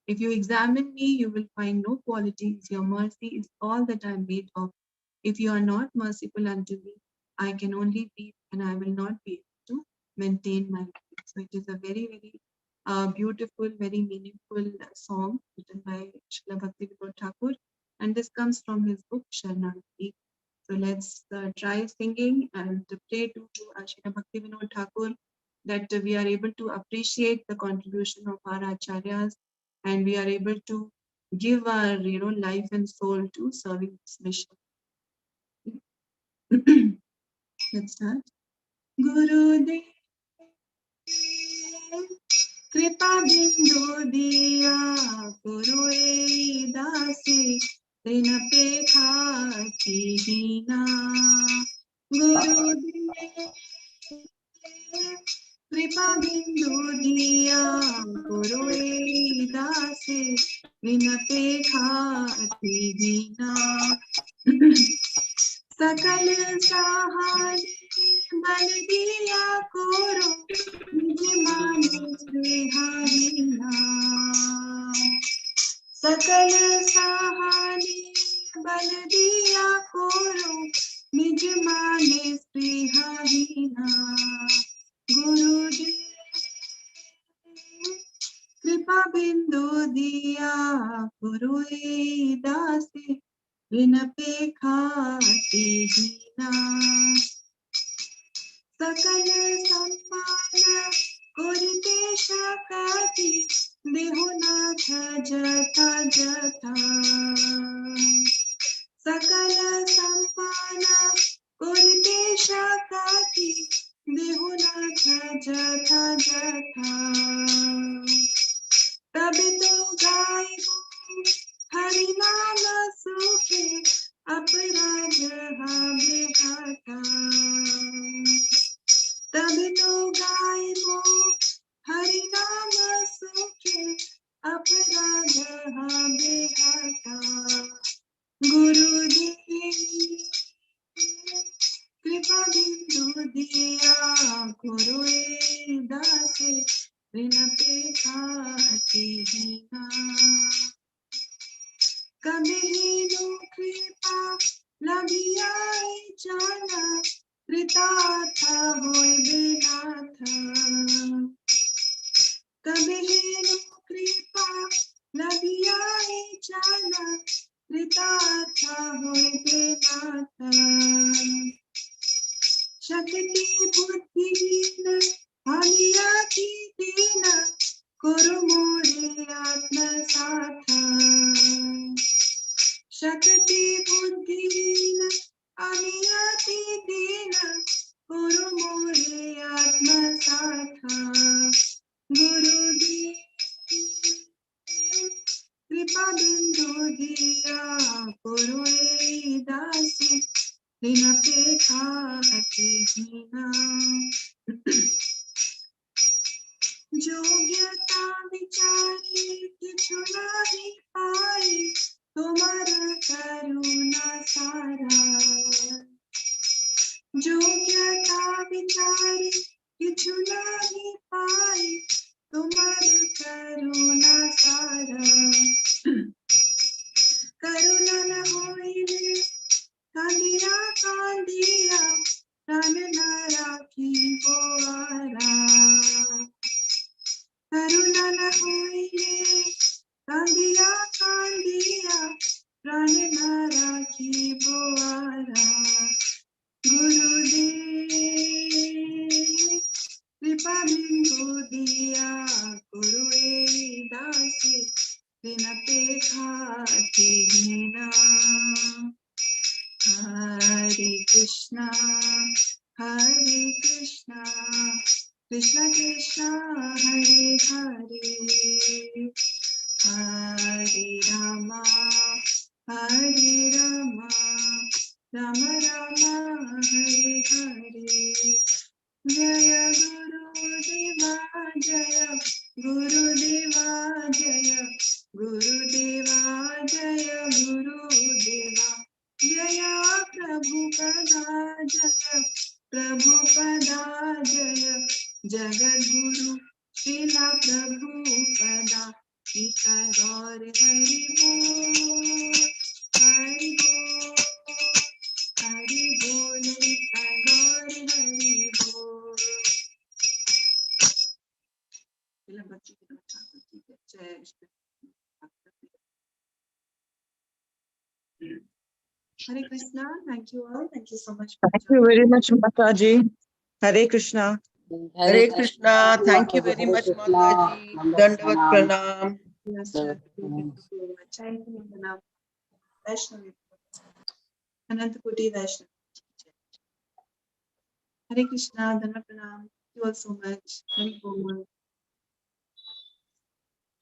If you examine me, you will find no qualities. Your mercy is all that I am made of. If you are not merciful unto me, I can only be, and I will not be able to maintain my life. So it is a very, very a beautiful, very meaningful song written by Srila Bhaktivinoda Thakur, and this comes from his book Sharanagati. So let's try singing and pray to Srila Bhaktivinoda Thakur that we are able to appreciate the contribution of our acharyas, and we are able to give our life and soul to serving this mission. Let's start. Gurudev कृपा बिंदु दिया गुरु दासी ऋण पे खाती हीना गुरुदेव कृपा बिंदु दिया गुरु दासी ऋण पे खाती हीना सकल सहाय बल दिया गुरु निज मान स्नेहाहीना सकल सहाय बल दिया गुरु निज मान स्नेहाहीना गुरुदेव कृपा बिंदु दिया गुरु दासी ऋण पे खाती हीना सकल सम्मान करिते शकाति देहुनाथ जता जता सकल सम्मान करिते शकाति देहुनाथ जता जता तब तो गायबो हरि नाम सुखे अपराध हावे हाटा तब तो गायबो हरि नाम सुखे अपराध हावे हाटा गुरुदेव कृपा बिंदु दिया गुरु दासी ऋण पे खाती हीना कभी कृपा लभियाई जाना कृतार्थ होय बेनाथ कभी कृपा लभियाई जाना कृतार्थ होय बेनाथ शक्ति बुद्धिहीन हनियाति दीन गुरु मोरे आत्मसाथ शक्ति बुद्धिहीन अनियति दीन गुरु मोरे आत्मसाथ गुरुदेव कृपा बिंदु दिया गुरु दासी ऋण पे खाती हीना योग्यता विचारी किछु नहीं पाई तुम्हारा करुणा सारा योग्यता विचारी किछु नहीं पाई तुम्हारा करुणा सारा करुणा न होइले कांदिया कांदिया प्राण न राखी बोआरा करुणा न होइले कांदिया कांदिया प्राण न राखी बोआरा गुरुदेव कृपा बिंदु दिया गुरु दासी ऋण पे खाती हीना हरे कृष्णा कृष्ण कृष्ण हरे हरे हरे रामा राम राम हरे हरे जय गुरुदेवा जय गुरुदेवा जय गुरुदेवा जय गुरुदेवा जय प्रभुपदा जय प्रभुपदा जय जगद्गुरु श्रीला प्रभुपदा गीता गौर हरि बोल हरि बोल हरि बोल गीता गौर हरि बोल। Hare Krishna. Thank you all. Thank you so much. Thank you very much, Mataji. Hare Krishna. Hare Krishna. Thank you very Hare much, Krishna. Mataji. Dandavat pranam. Yes, sir. Thank you so much. Thank you, Pranam. Vaishnavi. Anantakoti Vaishnavi. Hare Krishna. Dhanva Pranam. Thank you all so much. Hare Bol.